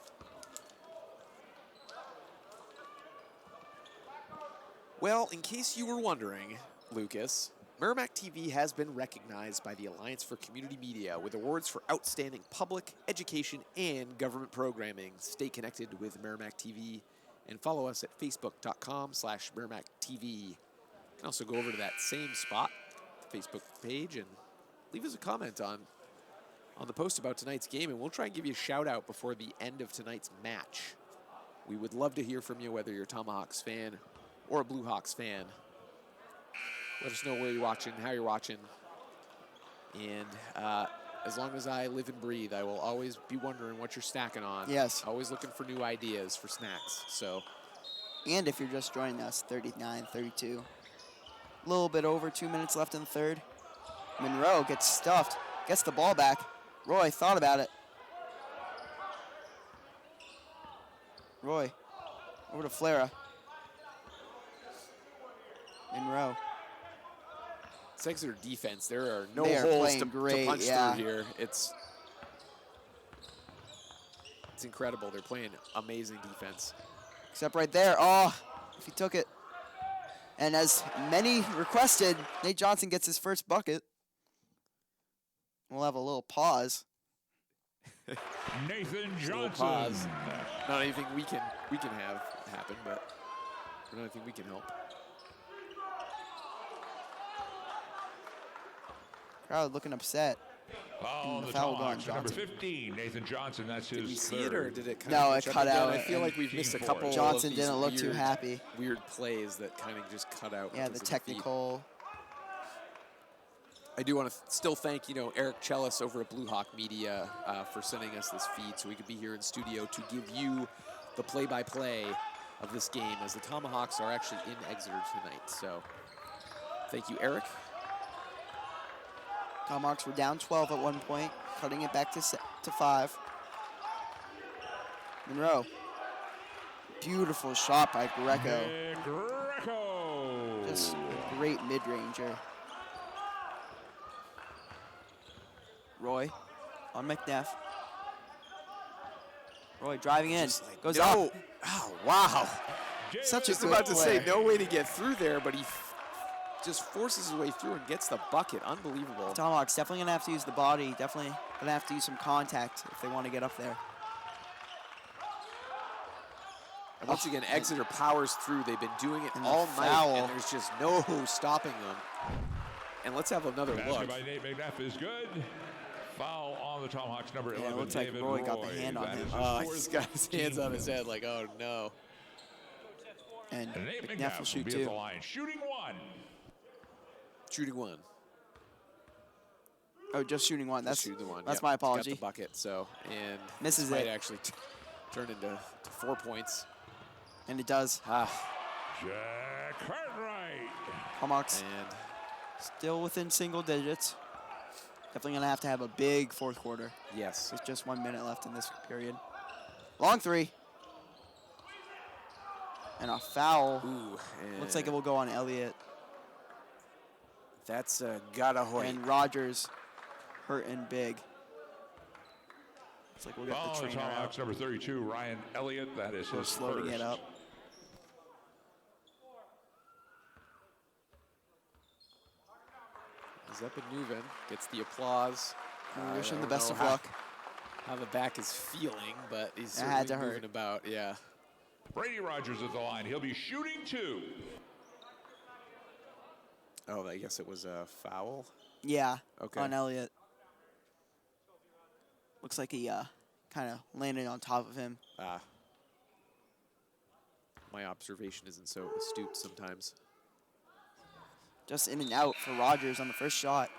well, in case you were wondering, Lucas, Merrimack TV has been recognized by the Alliance for Community Media with awards for outstanding public, education, and government programming. Stay connected with Merrimack TV and follow us at facebook.com/Merrimack TV. You can also go over to that same spot, the Facebook page, and leave us a comment on the post about tonight's game, and we'll try and give you a shout out before the end of tonight's match. We would love to hear from you, whether you're a Tomahawks fan or a Bluehawks fan. Let us know where you're watching, how you're watching. And as long as I live and breathe, I will always be wondering what you're snacking on. Yes. Always looking for new ideas for snacks. So, And if you're just joining us, 39-32. A little bit over 2 minutes left in the third. Monroe gets stuffed, gets the ball back. Roy thought about it. Roy, over to Flara. Monroe. it's Exeter defense. There are no They are holes playing to great, punch yeah. through here. It's incredible. They're playing amazing defense. Except right there. Oh, if he took it. And as many requested, Nate Johnson gets his first bucket. We'll have a little pause. Nathan Little Johnson. pause. Not anything we can have happen, but not anything we can help. Crowd looking upset. Oh, the the foul Tomahawks. gone, Number Johnson. 15, Nathan Johnson. That's Did his we see third. it, or did it kind No, of it jump cut down? out. I feel like we've missed a Team couple. four. Johnson of these didn't look too weird- happy. Weird plays that kind of just cut out. Yeah, because the of feet. technical. I do want to still thank, Eric Chellis over at Blue Hawk Media for sending us this feed so we could be here in studio to give you the play-by-play of this game, as the Tomahawks are actually in Exeter tonight. So thank you, Eric. Tomahawks were down 12 at one point, cutting it back to 5. Monroe. Beautiful shot by Greco. Nick Greco. Just a great mid-ranger. Roy on McNeff. Roy driving in. Goes no. up. Oh, wow. Such a Just good about to say, player. no way to get through there, but he just forces his way through and gets the bucket. Unbelievable. Tomahawks definitely going to have to use the body. Definitely going to have to use some contact if they want to get up there. And once again, Exeter powers through. They've been doing it And the all night, foul. and there's just no stopping them. And let's have another Basket look. by Nate McNeff is good. Foul on the Tomahawks, number 11, Yeah, it looks like David Roy got the hand on That him. is his He's fourth got his hands team on his foul. head like, oh, no. And And Nate McNeff McNeff will shoot be at the two. line. Shooting one. Shooting one. Oh, just shooting one. That's Shooting the one. That's Yep. my He's got apology. the bucket, so, and Misses this might it. actually turn into 4 points. And it does. Ah, Jack Cartwright. Tomahawks and still within single digits. Definitely going to have a big fourth quarter. yes. With just 1 minute left in this period. Long three. And a foul. Ooh, and Looks like it will go on Elliott. that's Gadahoy. And Rogers hurting big. Looks like we'll get Foul the on the trainer Tomahawks, out. number 32, Ryan Elliott. That is his Just loading first. it up. Zepanuven gets the applause. We wish I him the don't best know of luck. How the back is feeling, but he's It had certainly to moving hurt. about. Yeah. Brady Rogers at the line. He'll be shooting two. Oh, I guess it was a foul. Yeah, Okay. on Elliott. Looks like he kind of landed on top of him. Ah. My observation isn't so astute sometimes. Just in and out for Rogers on the first shot.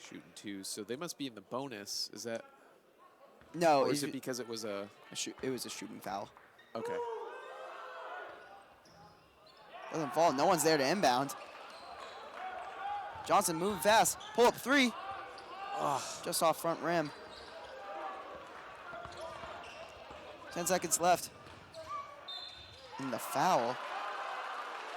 Shooting two, so they must be in the bonus. Is that? No, Or is it it because it was a? it was a shooting foul. Okay. Doesn't fall. No one's there to inbound. Johnson moving fast. Pull up three. Just off front rim. 10 seconds left. And the foul.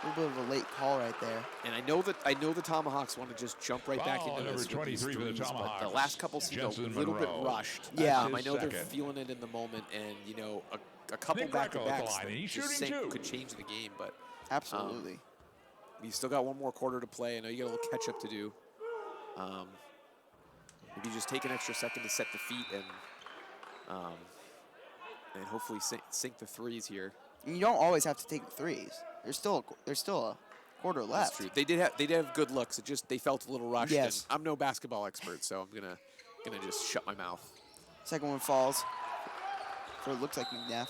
A little bit of a late call right there. And I know the Tomahawks want to just jump right back Foul, into number this with these 23 for the threes, but the Tomahawks, last couple seem Jensen a little bit Monroe. rushed. Yeah. That's I his know they're second. feeling it in the moment, and a couple Nick Greco at the back-to-backs line, and he's just shooting two. could change the game. But Absolutely. you still got one more quarter to play. I know you got a little catch-up to do. Maybe just take an extra second to set the feet and hopefully sink the threes here. And you don't always have to take threes. There's still a quarter That's left. true. They did have good looks. It just they felt a little rushed. Yes. And I'm no basketball expert, so I'm gonna just shut my mouth. Second one falls. For it looks like McNeff.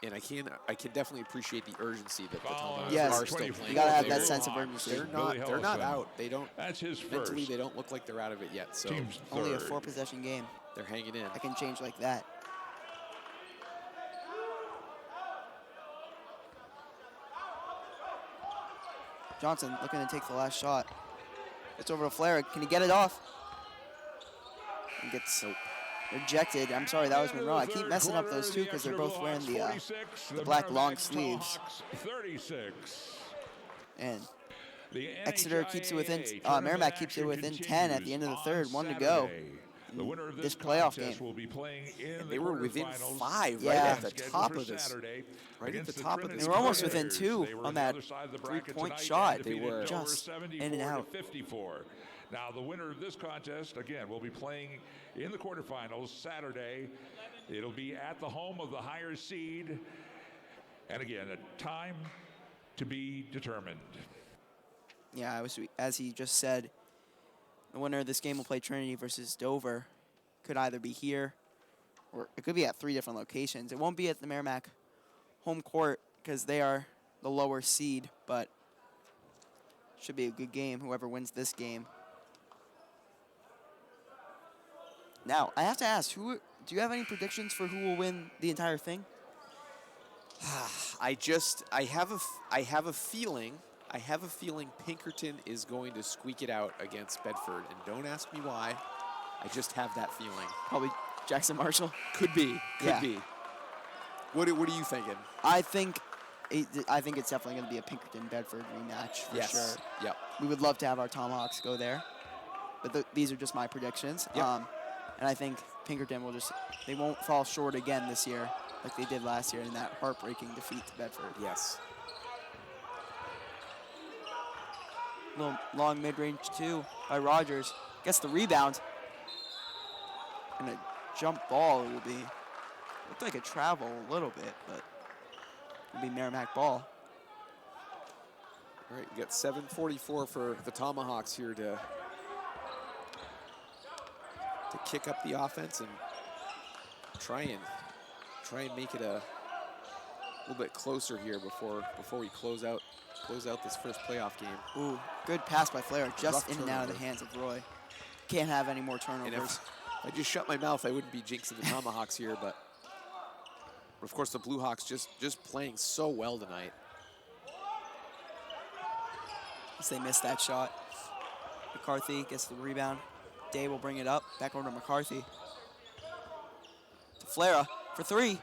And I can definitely appreciate the urgency that the Foul, Tomahawks Yes. are still 24. playing. You gotta have They're- that sense of urgency. They're Billy not Hellison. out. They don't That's his mentally. first. They don't look like they're out of it yet. So Team's Only a third. 4-possession game. they're hanging in. I can change like that. Johnson looking to take the last shot. It's over to Flair. Can he get it off? And gets rejected. I'm sorry, that was Monroe. I keep messing up those two because they're both wearing the black long sleeves. 36. And The Exeter keeps it within, NHIAA tournament Merrimack keeps it action within 10 at the end of the continues third, 1 to on go. Saturday. The winner of This this playoff contest game. will be playing in And the they were within quarterfinals. 5 Yeah. right at the Scheduled top for of this. Saturday Right at against the top of Trinity this. They were almost Tigers. within 2 They were on the that other side of the bracket 3-point tonight shot. and They defeated were. Dover Just 74 in and out. to 54. Now the winner of this contest again will be playing in the quarterfinals Saturday. It'll be at the home of the higher seed, and again a time to be determined. Yeah, as he just said, the winner of this game will play Trinity versus Dover. Could either be here or it could be at 3 different locations. It won't be at the Merrimack home court because they are the lower seed, but should be a good game, whoever wins this game. Now, I have to ask, do you have any predictions for who will win the entire thing? I have a feeling Pinkerton is going to squeak it out against Bedford, and don't ask me why. I just have that feeling. Probably Jackson Marshall. Could be. Yeah. What are you thinking? I think I think it's definitely going to be a Pinkerton-Bedford rematch for Yes. sure. Yep. We would love to have our Tomahawks go there, but these are just my predictions. Yep. And I think Pinkerton they won't fall short again this year like they did last year in that heartbreaking defeat to Bedford. Yes. Little long mid-range two by Rogers. Gets the rebound. And a jump ball it will be. Looked like a travel a little bit, but it'll be Merrimack ball. All right, we got 7:44 for the Tomahawks here to kick up the offense and try and make it a little bit closer here before we close out this first playoff game. Ooh, good pass by Flair, just Rough in and out of the turnover. hands of Roy. Can't have any more And turnovers. if I just shut my mouth, I wouldn't be jinxing the Tomahawks here, but of course the Blue Hawks just playing so well tonight. As they missed that shot. McCarthy gets the rebound. Day will bring it up. Back over to McCarthy. To Flara for three.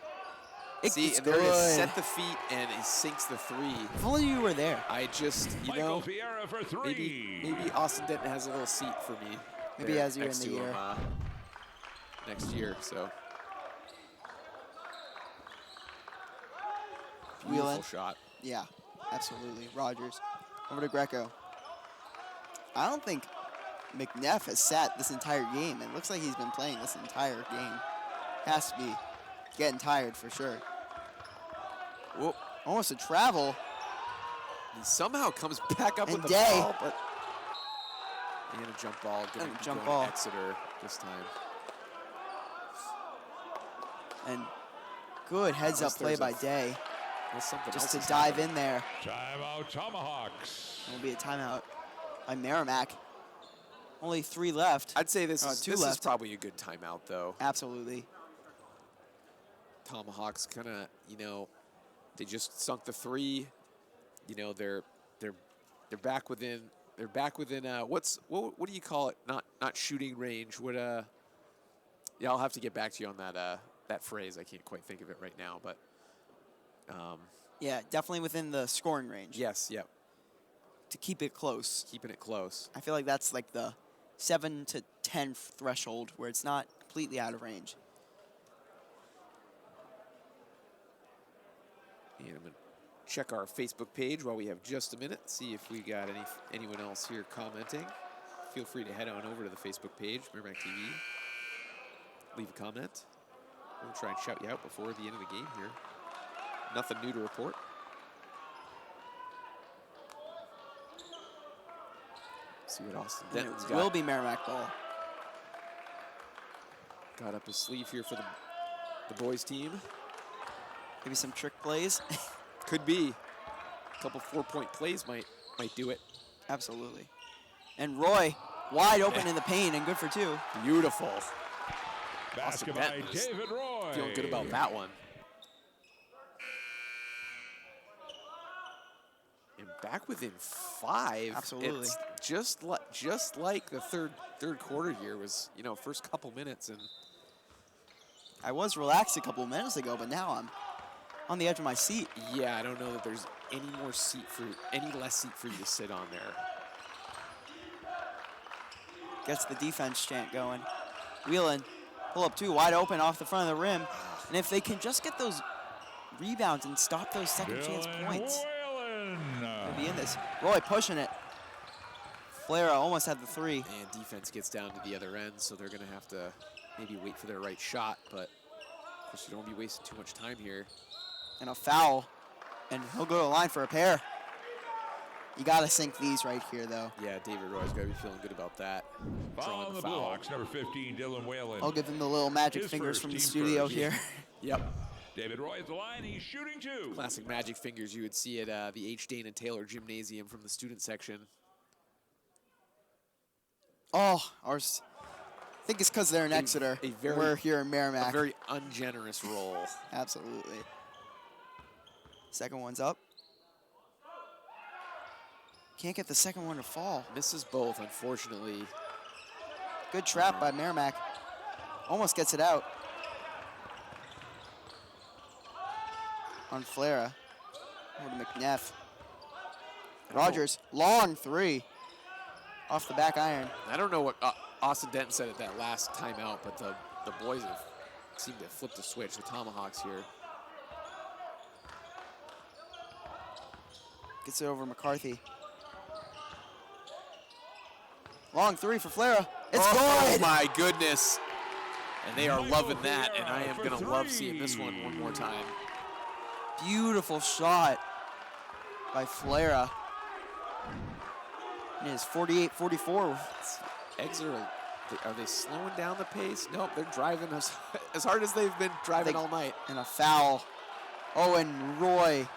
See, It's and there it is. good. Set the feet, and he sinks the three. If only you were there. I just, Michael Vieira for three. maybe Austin Denton has a little seat for me. Maybe there as you're in next the to year. him, next year, so. Beautiful Wheeling. shot. Yeah, absolutely. Rogers. Over to Greco. I don't think McNeff has sat this entire game. It looks like he's been playing this entire game. Has to be getting tired for sure. Whoa, almost a travel. He somehow comes back up And with the Day. ball, but and a jump ball. Gonna And a be jump going ball. to Exeter this time. And good heads up Unless play there's by Day. Unless something Just else to is dive happening. in there. Timeout Tomahawks. It'll be a timeout by Merrimack. Only 3 left. I'd say this Two is left. probably a good timeout, though. Absolutely. Tomahawks kind of, they just sunk the three. They're back within. They're back within. What do you call it? Not shooting range. What Yeah, I'll have to get back to you on that phrase. I can't quite think of it right now, but. Yeah, definitely within the scoring range. Yes. Yep. To keep it close. Keeping it close. I feel like that's like the 7 to 10 threshold where it's not completely out of range. And I'm gonna check our Facebook page while we have just a minute. See if we got anyone else here commenting. Feel free to head on over to the Facebook page, Merrimack TV. Leave a comment. We'll try and shout you out before the end of the game here. Nothing new to report. See what Austin And Denton's it got. will be Merrimack ball. Got up his sleeve here for the boys team. Maybe some trick plays. Could be. A couple 4-point plays might do it. Absolutely. And Roy, wide open in the paint and good for 2. Beautiful. Basket by Benton is David Roy. Feeling good about that one. And back within 5. Absolutely. It's just like the third quarter here was, first couple minutes, and I was relaxed a couple of minutes ago, but now I'm on the edge of my seat. yeah, I don't know that there's any less seat for you to sit on there. Gets the defense chant going. Wheelan, pull up 2, wide open off the front of the rim. And if they can just get those rebounds and stop those second chance Dylan points, Whalen. they'll be in this. Roy pushing it. Flara almost had the 3. And defense gets down to the other end, so they're going to have to maybe wait for their right shot, but of course you don't want to be wasting too much time here. And a foul. And he'll go to the line for a pair. You got to sink these right here, though. Yeah, David Roy's got to be feeling good about that. Foul Drawing on the the foul. Blue Hawks, number 15, Dylan Whalen. I'll give him the little magic His fingers first, from the team studio first. here. Yep. David Roy at the line, he's shooting 2. Classic magic fingers you would see at the H. Dana Taylor Gymnasium from the student section. Oh, I think it's because they're in Exeter. We're here in Merrimack. A very ungenerous roll. Absolutely. Second one's up. Can't get the second one to fall. Misses both, unfortunately. Good trap by Merrimack. Almost gets it out. On Flara. Over to McNeff. Rogers, long three. Off the back iron. I don't know what Austin Denton said at that last timeout, but the boys have seemed to flip the switch, the Tomahawks here. Gets it over McCarthy. Long three for Flara. It's good! Oh my goodness. And they are loving that, and I am going to love seeing this one more time. Beautiful shot by Flara. It is 48-44. Exeter, are they slowing down the pace? Nope, they're driving as hard as they've been driving all night. And a foul. Oh, and Roy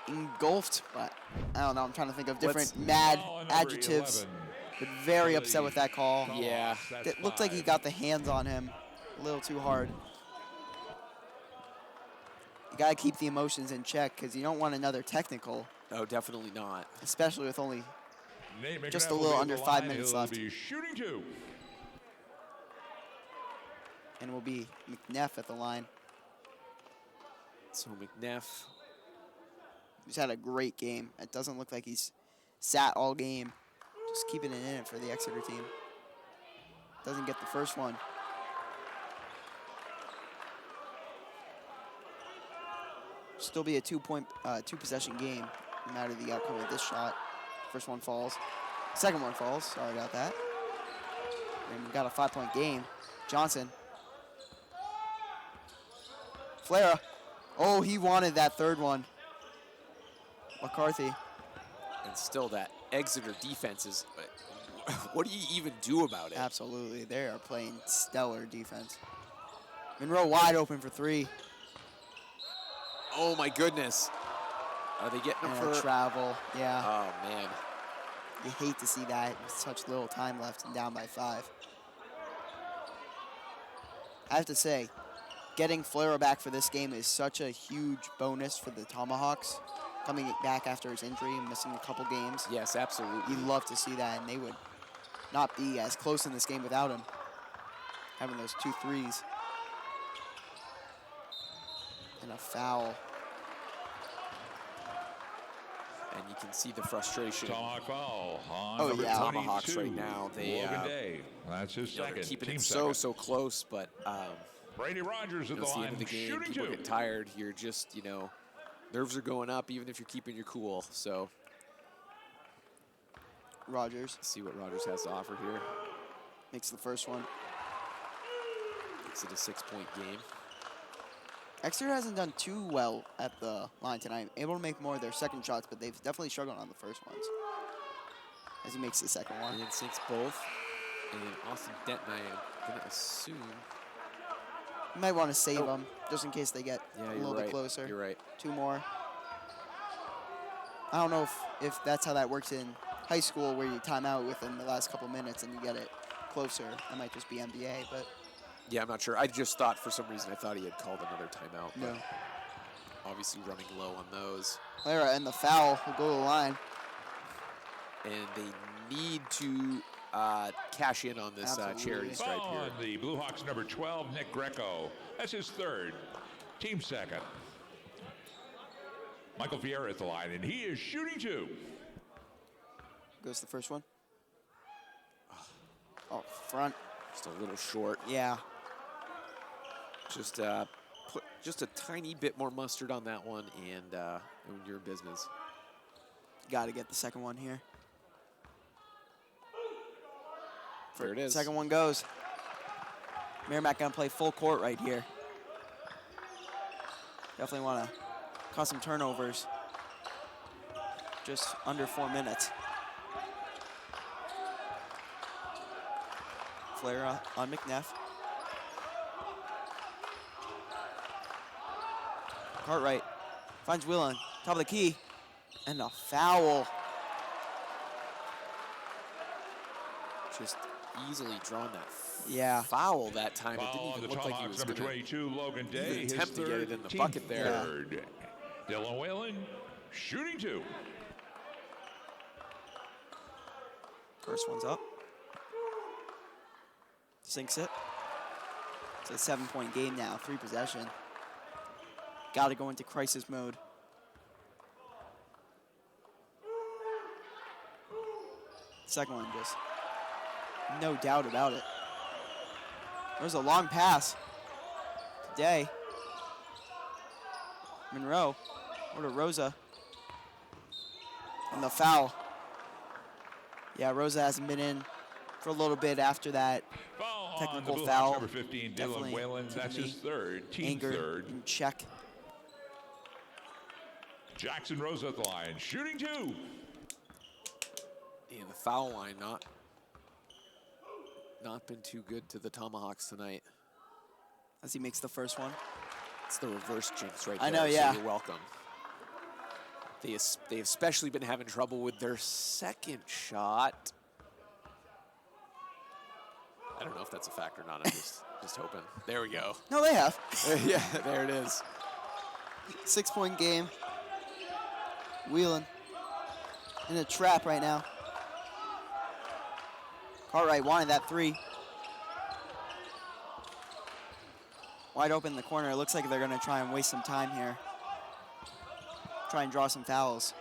engulfed, but I don't know. I'm trying to think of different mad adjectives. But very upset with that call. Yeah. It looked like he got the hands on him a little too hard. You got to keep the emotions in check because you don't want another technical. No, definitely not. Especially with only just a little under 5 minutes left. Shooting two. And it will be McNeff at the line. So McNeff. He's had a great game. It doesn't look like he's sat all game. Just keeping it in it for the Exeter team. Doesn't get the first one. Still be a two-possession game, no matter the outcome of this shot. First one falls. Second one falls. Sorry about that. And we got a 5-point game. Johnson. Flara. Oh, he wanted that third one. McCarthy. And still that Exeter defense is, what do you even do about it? Absolutely. They are playing stellar defense. Monroe wide open for three. Oh my goodness. Are they getting him And for travel? Yeah. Oh man. You hate to see that with such little time left and down by 5. I have to say, getting Flara back for this game is such a huge bonus for the Tomahawks. Coming back after his injury and missing a couple games. Yes, absolutely. You'd love to see that, and they would not be as close in this game without him. Having those 2 threes. And a foul. And you can see the frustration. Tomahawk foul on Oh, number yeah. 22, Tomahawks right now, they, Logan Day. That's his they're second. keeping Team it second. so close, but Brady Rogers at the it's the line. end of the game. Shooting People two. get tired. You're just, nerves are going up even if you're keeping your cool. So Rogers let's see what Rogers has to offer here. makes the first one. Makes it a 6-point game. Exeter hasn't done too well at the line tonight. Able to make more of their second shots, but they've definitely struggled on the first ones. As he makes the second one. And then sinks both. And Austin Denton, I am going to assume. You might want to save them just in case they get a little bit closer. You're right. 2 more. I don't know if that's how that works in high school where you time out within the last couple minutes and you get it closer. That might just be NBA, but Yeah, I'm not sure. I just thought for some reason I thought he had called another timeout. no. Obviously running low on those. Clara and the foul will go to the line. And they need to cash in on this charity Absolutely. stripe On here. the Blue Hawks, number 12, Nick Greco. That's his third. Team second. Michael Vieira at the line, and he is shooting two. Goes the first one. Oh, front. Just a little short. Yeah. Just put just a tiny bit more mustard on that one, and you're in business. Got to get the second one here. There it is. Second one goes. Merrimack going to play full court right here. Definitely want to cause some turnovers. Just under 4 minutes. Flara on McNeff. Cartwright finds Whelan, top of the key, and a foul. Just easily drawn that Yeah. foul that time. It Foul didn't on the even look like he Tomahawks, was number going 22, Logan Day. even his attempt to get third, it in the team bucket there. third. Dylan Whalen shooting two. First one's up. Sinks it. It's a 7-point game now, 3 possession. got to go into crisis mode. Second one, just no doubt about it. There's a long pass today. Monroe over to Rosa. And the foul. Yeah, Rosa hasn't been in for a little bit after that Foul technical on the foul. Number 15, Dylan Definitely Whalen. keeping That's the his third, team anger third. in check. Jackson Rosa at the line, shooting 2. And the foul line not been too good to the Tomahawks tonight. As he makes the first one. It's the reverse jinx right I there. know, yeah. So you're welcome. They've especially been having trouble with their second shot. I don't know if that's a fact or not. I'm just hoping. There we go. No, they have. Yeah, there it is. 6-point game. Wheeling in a trap right now. Cartwright wanted that 3. Wide open in the corner. It looks like they're going to try and waste some time here. Try and draw some fouls.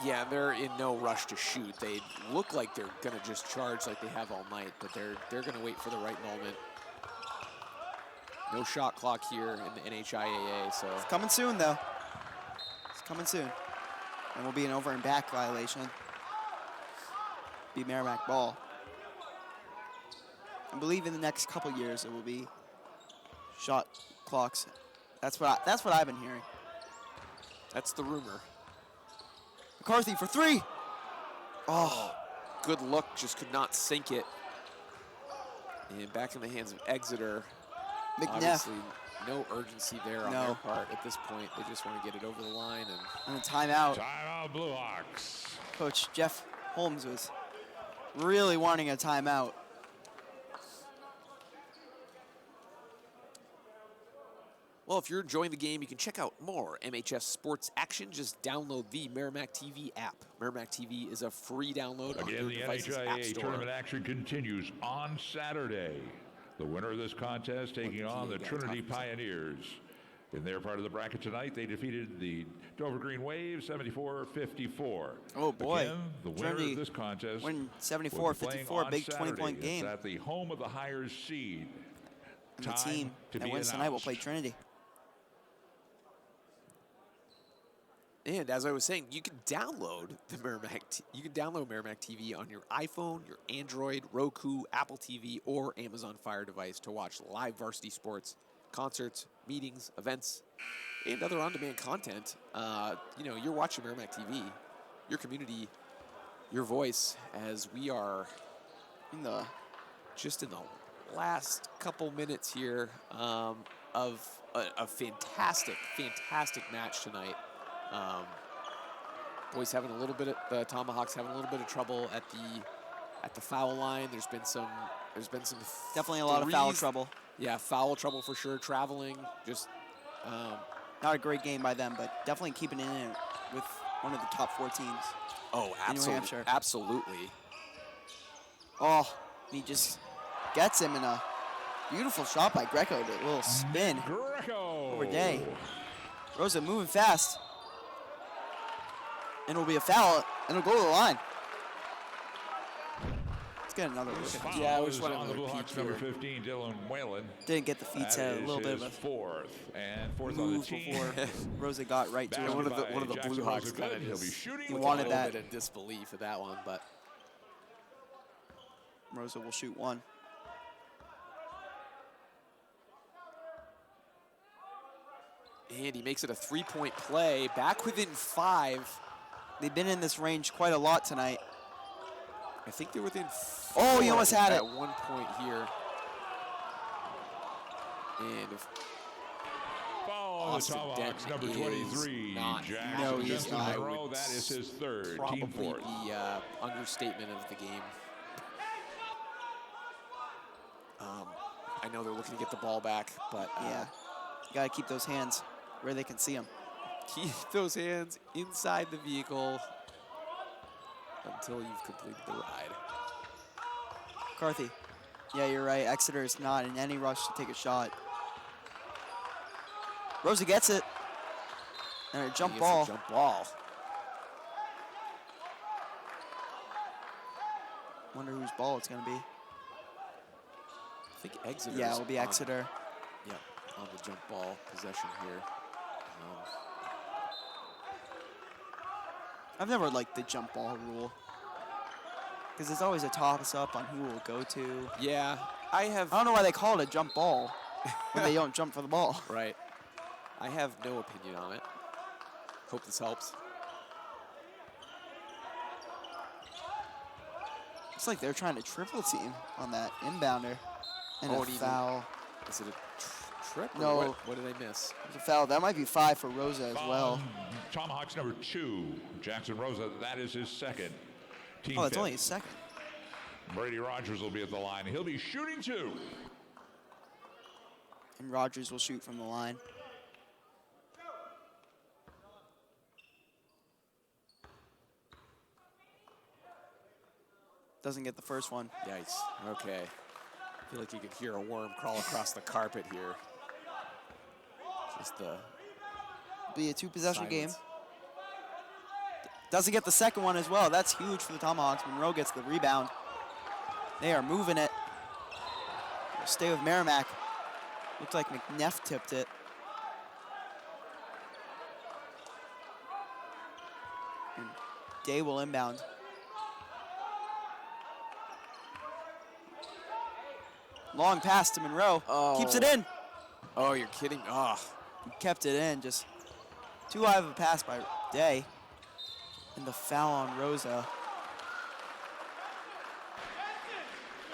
Yeah, they're in no rush to shoot. They look like they're going to just charge like they have all night, but they're going to wait for the right moment. No shot clock here in the NHIAA, so. It's coming soon, though. It's coming soon. And will be an over and back violation. Be Merrimack ball. I believe in the next couple years it will be shot clocks. That's what I've been hearing. That's the rumor. McCarthy for 3. Oh, good look, just could not sink it. And back in the hands of Exeter. McNeff. Obviously, no urgency there on No. their part at this point. They just want to get it over the line. And a timeout. Timeout, Blue Hawks. Coach Jeff Holmes was really wanting a timeout. Well, if you're enjoying the game, you can check out more MHS sports action. Just download the Merrimack TV app. Merrimack TV is a free download on Again, your the device's app NHIAA store. tournament action continues on Saturday. The winner of this contest taking on the Trinity Pioneers. In their part of the bracket tonight, they defeated the Dover Green Wave 74-54. Oh, boy. Again, the winner Trinity of this contest win will be playing 74-54, on big Saturday. 20-point game. It's at the home of the higher seed. And the Time team to that be wins tonight will announced. play Trinity. And as I was saying, you can download the Merrimack TV on your iPhone, your Android, Roku, Apple TV, or Amazon Fire device to watch live varsity sports, concerts, meetings, events, and other on-demand content. You're watching Merrimack TV, your community, your voice, as we are in the last couple minutes here of a fantastic match tonight. Boys having a little bit the Tomahawks having a little bit of trouble at the foul line. There's been some Definitely a lot of foul trouble. Yeah, foul trouble for sure. Traveling, just not a great game by them, but definitely keeping it in with one of the top 4 teams. Oh, in New Hampshire. Absolutely. Oh, he just gets him in a beautiful shot by Greco. A little spin Greco over Day. Rosa moving fast. And it'll be a foul, and it'll go to the line. Let's get another look at it. Yeah, we just Foul want is on the another Blue Hawks peek number here. 15, Dylan Whalen. Didn't get the feet set. A little bit of a fourth on the move team. before Rosa got right to Back it. One of the by Blue Jackson Hawks Rosa kind good. of He'll be just shooting. He with wanted a little that. bit of disbelief at that one, but Rosa will shoot 1. and he makes it a 3-point play. Back within 5. They've been in this range quite a lot tonight. I think they're within 4 Oh, he almost had it. at one point here. And if Foul on the Austin Tomahawks, Dent number is 23, not Jackson No, he's Justin not. Monroe. That is his third, probably team fourth. the understatement of the game. I know they're looking to get the ball back, but Yeah. You got to keep those hands where they can see them. keep those hands inside the vehicle until you've completed the ride. McCarthy. Yeah, you're right. Exeter is not in any rush to take a shot. Rosa gets it. And a jump He gets ball. a jump ball. Wonder whose ball it's going to be. I think Exeter. Yeah, it'll be Exeter. Yep, on the jump ball possession here. I've never liked the jump ball rule. Because it's always a toss-up on who will go to. Yeah, I have. I don't know why they call it a jump ball when they don't jump for the ball. Right. I have no opinion on it. Hope this helps. It's like they're trying to triple team on that inbounder. And a foul. Is it a trip? Or No. What did I miss? There's a foul. That might be 5 for Rosa as well. Tomahawks number 2, Jackson Rosa. That is his second. Team Oh, that's fifth. only his second. Brady Rogers will be at the line. He'll be shooting 2. And Rogers will shoot from the line. Doesn't get the first one. Yikes. Okay. I feel like you can hear a worm crawl across the carpet here. Just the Be a 2-possession game. silence. Doesn't get the second one as well. That's huge for the Tomahawks. Monroe gets the rebound. They are moving it. Stay with Merrimack. Looked like McNeff tipped it. And Day will inbound. Long pass to Monroe. Oh. Keeps it in. Oh, you're kidding. Oh. Kept it in. Just too high of a pass by Day. And the foul on Rosa.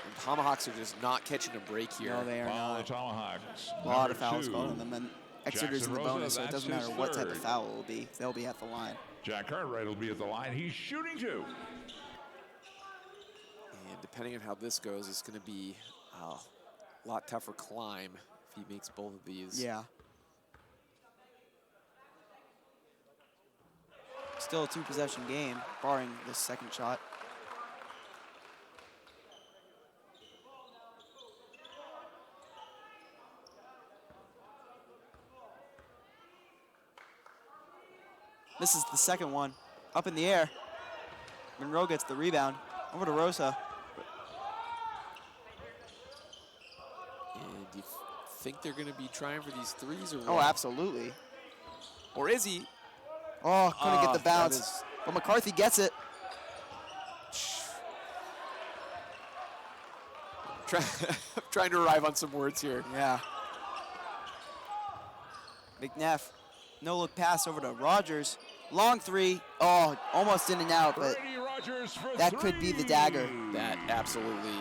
And Tomahawks are just not catching a break here. No, they are Ball not. the Tomahawks. A lot Number of fouls 2, called on them. And Exeter's in the Jackson Rosa, bonus, so it that's doesn't his matter what type of third. foul it will be. They'll be at the line. Jack Cartwright will be at the line. He's shooting 2. And depending on how this goes, it's going to be a lot tougher climb if he makes both of these. Yeah. Still a 2-possession game, barring the second shot. This is the second one. Up in the air. Monroe gets the rebound. Over to Rosa. And do you think they're going to be trying for these threes or what? Oh, absolutely. Or is he? Oh, couldn't get the that bounce. is- But McCarthy gets it. Trying to arrive on some words here. Yeah. McNeff. No look pass over to Rogers. Long 3. Oh, almost in and out, but Brady Rogers for that could be the dagger. That absolutely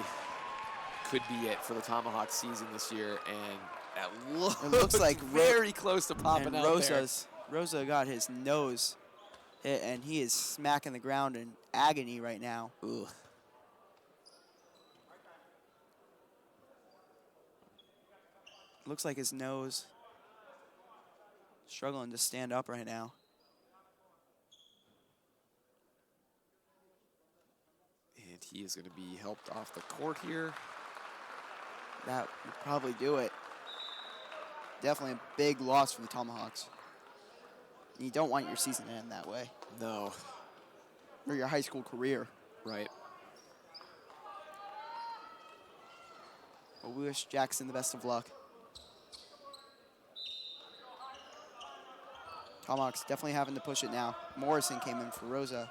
could be it for the Tomahawk season this year, and that looks like very close to popping and out Rosa got his nose hit, and he is smacking the ground in agony right now. there. Ugh. Looks like his nose struggling to stand up right now. And he is going to be helped off the court here. That would probably do it. Definitely a big loss for the Tomahawks. And you don't want your season to end that way, No, or your high school career. right. But we wish Jackson the best of luck. Tomahawks definitely having to push it now. Morrison came in for Rosa.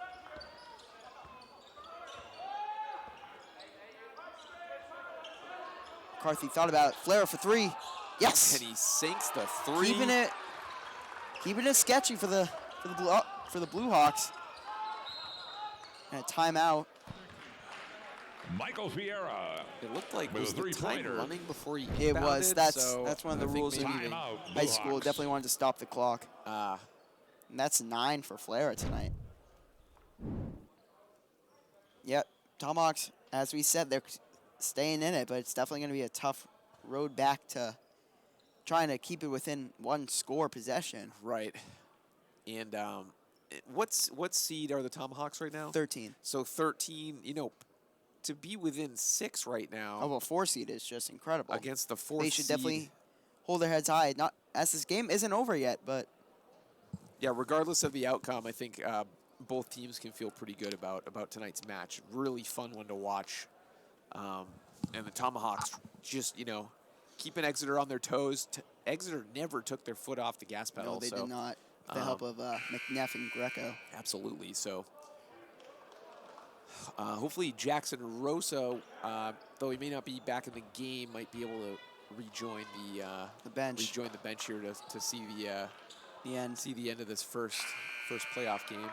McCarthy thought about it. Flare for 3. Yes. And he sinks the 3. Keeping it sketchy for the Blue Hawks. And a timeout. Michael Fiera. It looked like With was a the time three-pointer. running before he It was. inbounded, so That's one of the I think rules of maybe- Timeout, Blue high school. Hawks. Definitely wanted to stop the clock. Ah, And that's 9 for Flare tonight. Yep. Tomahawks, as we said, they're staying in it, but it's definitely going to be a tough road back to trying to keep it within 1 score possession. right. And what seed are the Tomahawks right now? 13. So 13, to be within 6 right now Oh, well, 4 seed is just incredible. against the 4th They should seed. definitely hold their heads high. Not as this game isn't over yet, but Yeah, regardless of the outcome, I think both teams can feel pretty good about tonight's match. Really fun one to watch. And the Tomahawks just, keeping Exeter on their toes. Exeter never took their foot off the gas pedal. no, they so, did not. With the help of McNeff and Greco. Absolutely. So hopefully Jackson Rosa, though he may not be back in the game, might be able to rejoin the bench. Rejoin the bench here to see the end. See the end of this first playoff game.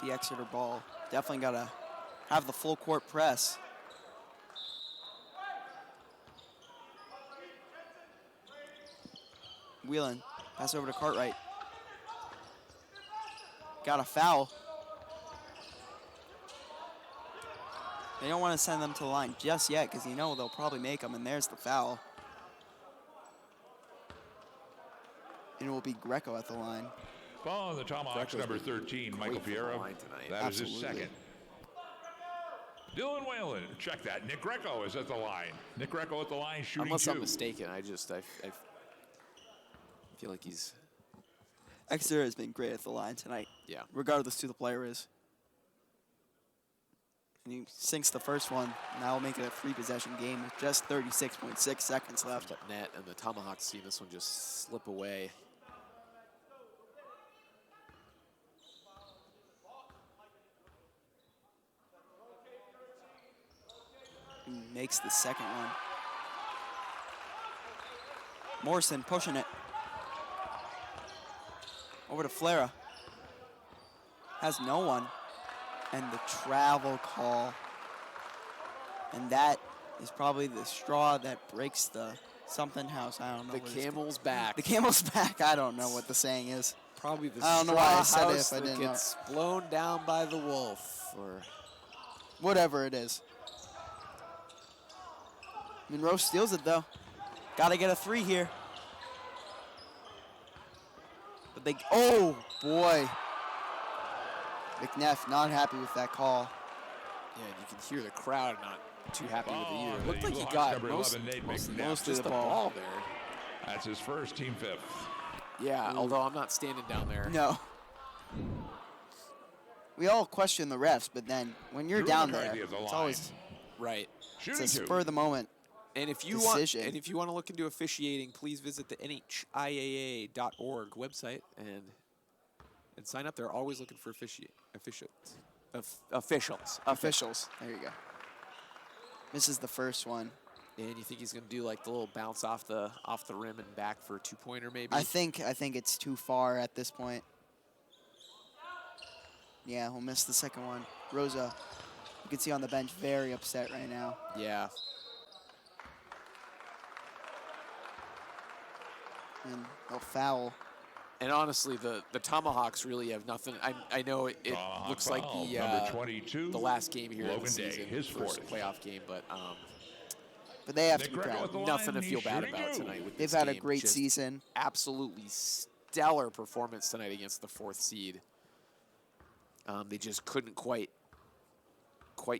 The Exeter ball. Definitely got to have the full court press. Whelan, pass over to Cartwright. Got a foul. They don't want to send them to the line just yet because they'll probably make them, and there's the foul. And it will be Greco at the line. Following the Tomahawks, number 13, Michael Piero. That is his second. Dylan Whalen, check that. Nick Greco is at the line. Nick Greco at the line, shooting Unless two. I'm mistaken, I feel like he's... Exeter has been great at the line tonight. Yeah. Regardless who the player is. And he sinks the first one. Now we'll make it a 3-possession game with just 36.6 seconds left. Net, and the Tomahawks see this one just slip away. Makes the second one. Morrison pushing it. Over to Flara. Has no one. And the travel call. And that is probably the straw that breaks the something house. I don't know. The camel's back. The camel's back. I don't know what the saying is. Probably the I don't know why I said it house if I that didn't know. gets blown down by the wolf, or whatever it is. Monroe steals it though. Gotta get a 3 here. But oh boy. McNeff not happy with that call. Yeah, and you can hear the crowd not too happy with it either. It The looked like he Blue got Hawks, number 11, Nate McNeff. mostly just the the ball. ball there. That's his first, team 5th. Yeah, although I'm not standing down there. No. We all question the refs, but then when you're Drew down McCarthy there, at the it's line. always Right. Shooting it's a two. spur of the moment. And if you Decision. want to look into officiating, please visit the NHIAA.org website and sign up. They're always looking for officials. There you go. Misses the first one. And you think he's going to do like the little bounce off the rim and back for a 2-pointer maybe? I think it's too far at this point. Yeah, we'll miss the second one. Rosa, you can see on the bench, very upset right now. Yeah. And they'll foul. And honestly, the Tomahawks really have nothing. I know it looks like number 22, the last game here of Logan the Day, season, his first fourth. playoff game, but They have Nick to be Greco proud. at the line, nothing to he's feel bad shooting about two. tonight with They've this had a game. great Just season. Absolutely stellar performance tonight against the 4th seed. They just couldn't quite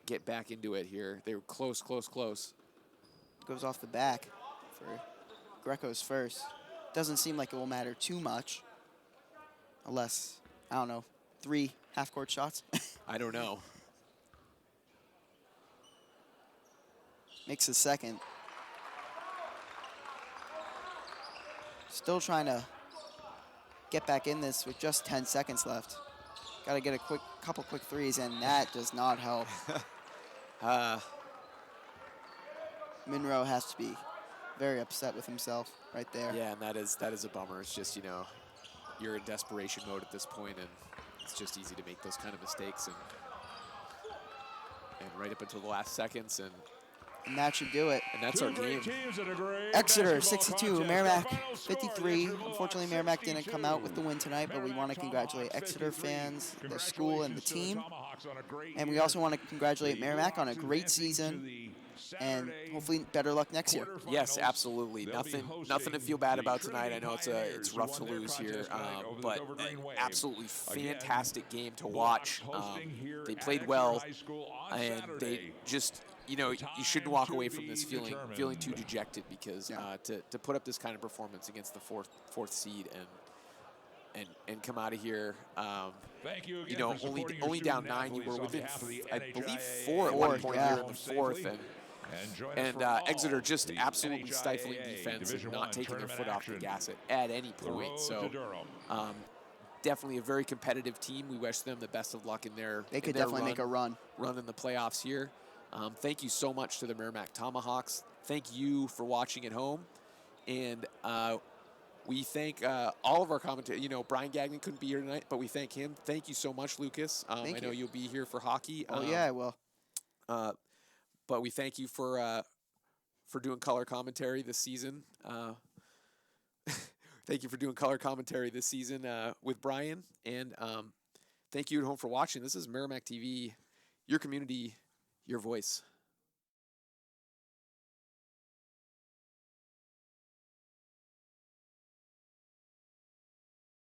get back into it here. They were close. Goes off the back for Greco's first. Doesn't seem like it will matter too much. Unless, I don't know, 3 half-court shots. I don't know. Makes a second. Still trying to get back in this with just 10 seconds left. Got to get a couple quick threes, and that does not help. Monroe has to be very upset with himself right there. Yeah, and that is a bummer. It's just, you're in desperation mode at this point, and it's just easy to make those kind of mistakes and right up until the last seconds, and that should do it. that's Two our great game. teams and a great Exeter basketball 62, contest. Merrimack The final score, 53. Exeter Blue Unfortunately, Hawks Merrimack didn't come out 62. with the win tonight, but we want to congratulate Exeter fans, the school, and the Congratulations to team. Tomahawks on a great And we year. also want to congratulate The Merrimack on a Blue Hawks great advancing season. to the and hopefully better luck next year. Yes, absolutely. Nothing to feel bad about tonight. I know it's rough to lose here, but an absolutely fantastic game to watch. They played well, and they just, you shouldn't walk away from this feeling too dejected, because to put up this kind of performance against the fourth seed and come out of here, Thank you again for supporting only your down student 9. You were athletes within, on behalf of the I NHIAA believe, 4 at one point here in the fourth, join us and for all Exeter just the absolutely stifling NHIAA defense and Division not I taking their foot tournament off the action. gas at any The road point. to So Durham. definitely a very competitive team. We wish them the best of luck in their They could definitely make a run in the playoffs here. Thank you so much to the Merrimack Tomahawks. Thank you for watching at home, and we thank all of our commentators. Brian Gagnon couldn't be here tonight, but we thank him. Thank you so much, Lucas. I know you'll be here for hockey. Oh yeah, I will. But we thank you for doing color commentary this season. Thank you for doing color commentary this season with Brian, and thank you at home for watching. This is Merrimack TV, your community, your voice.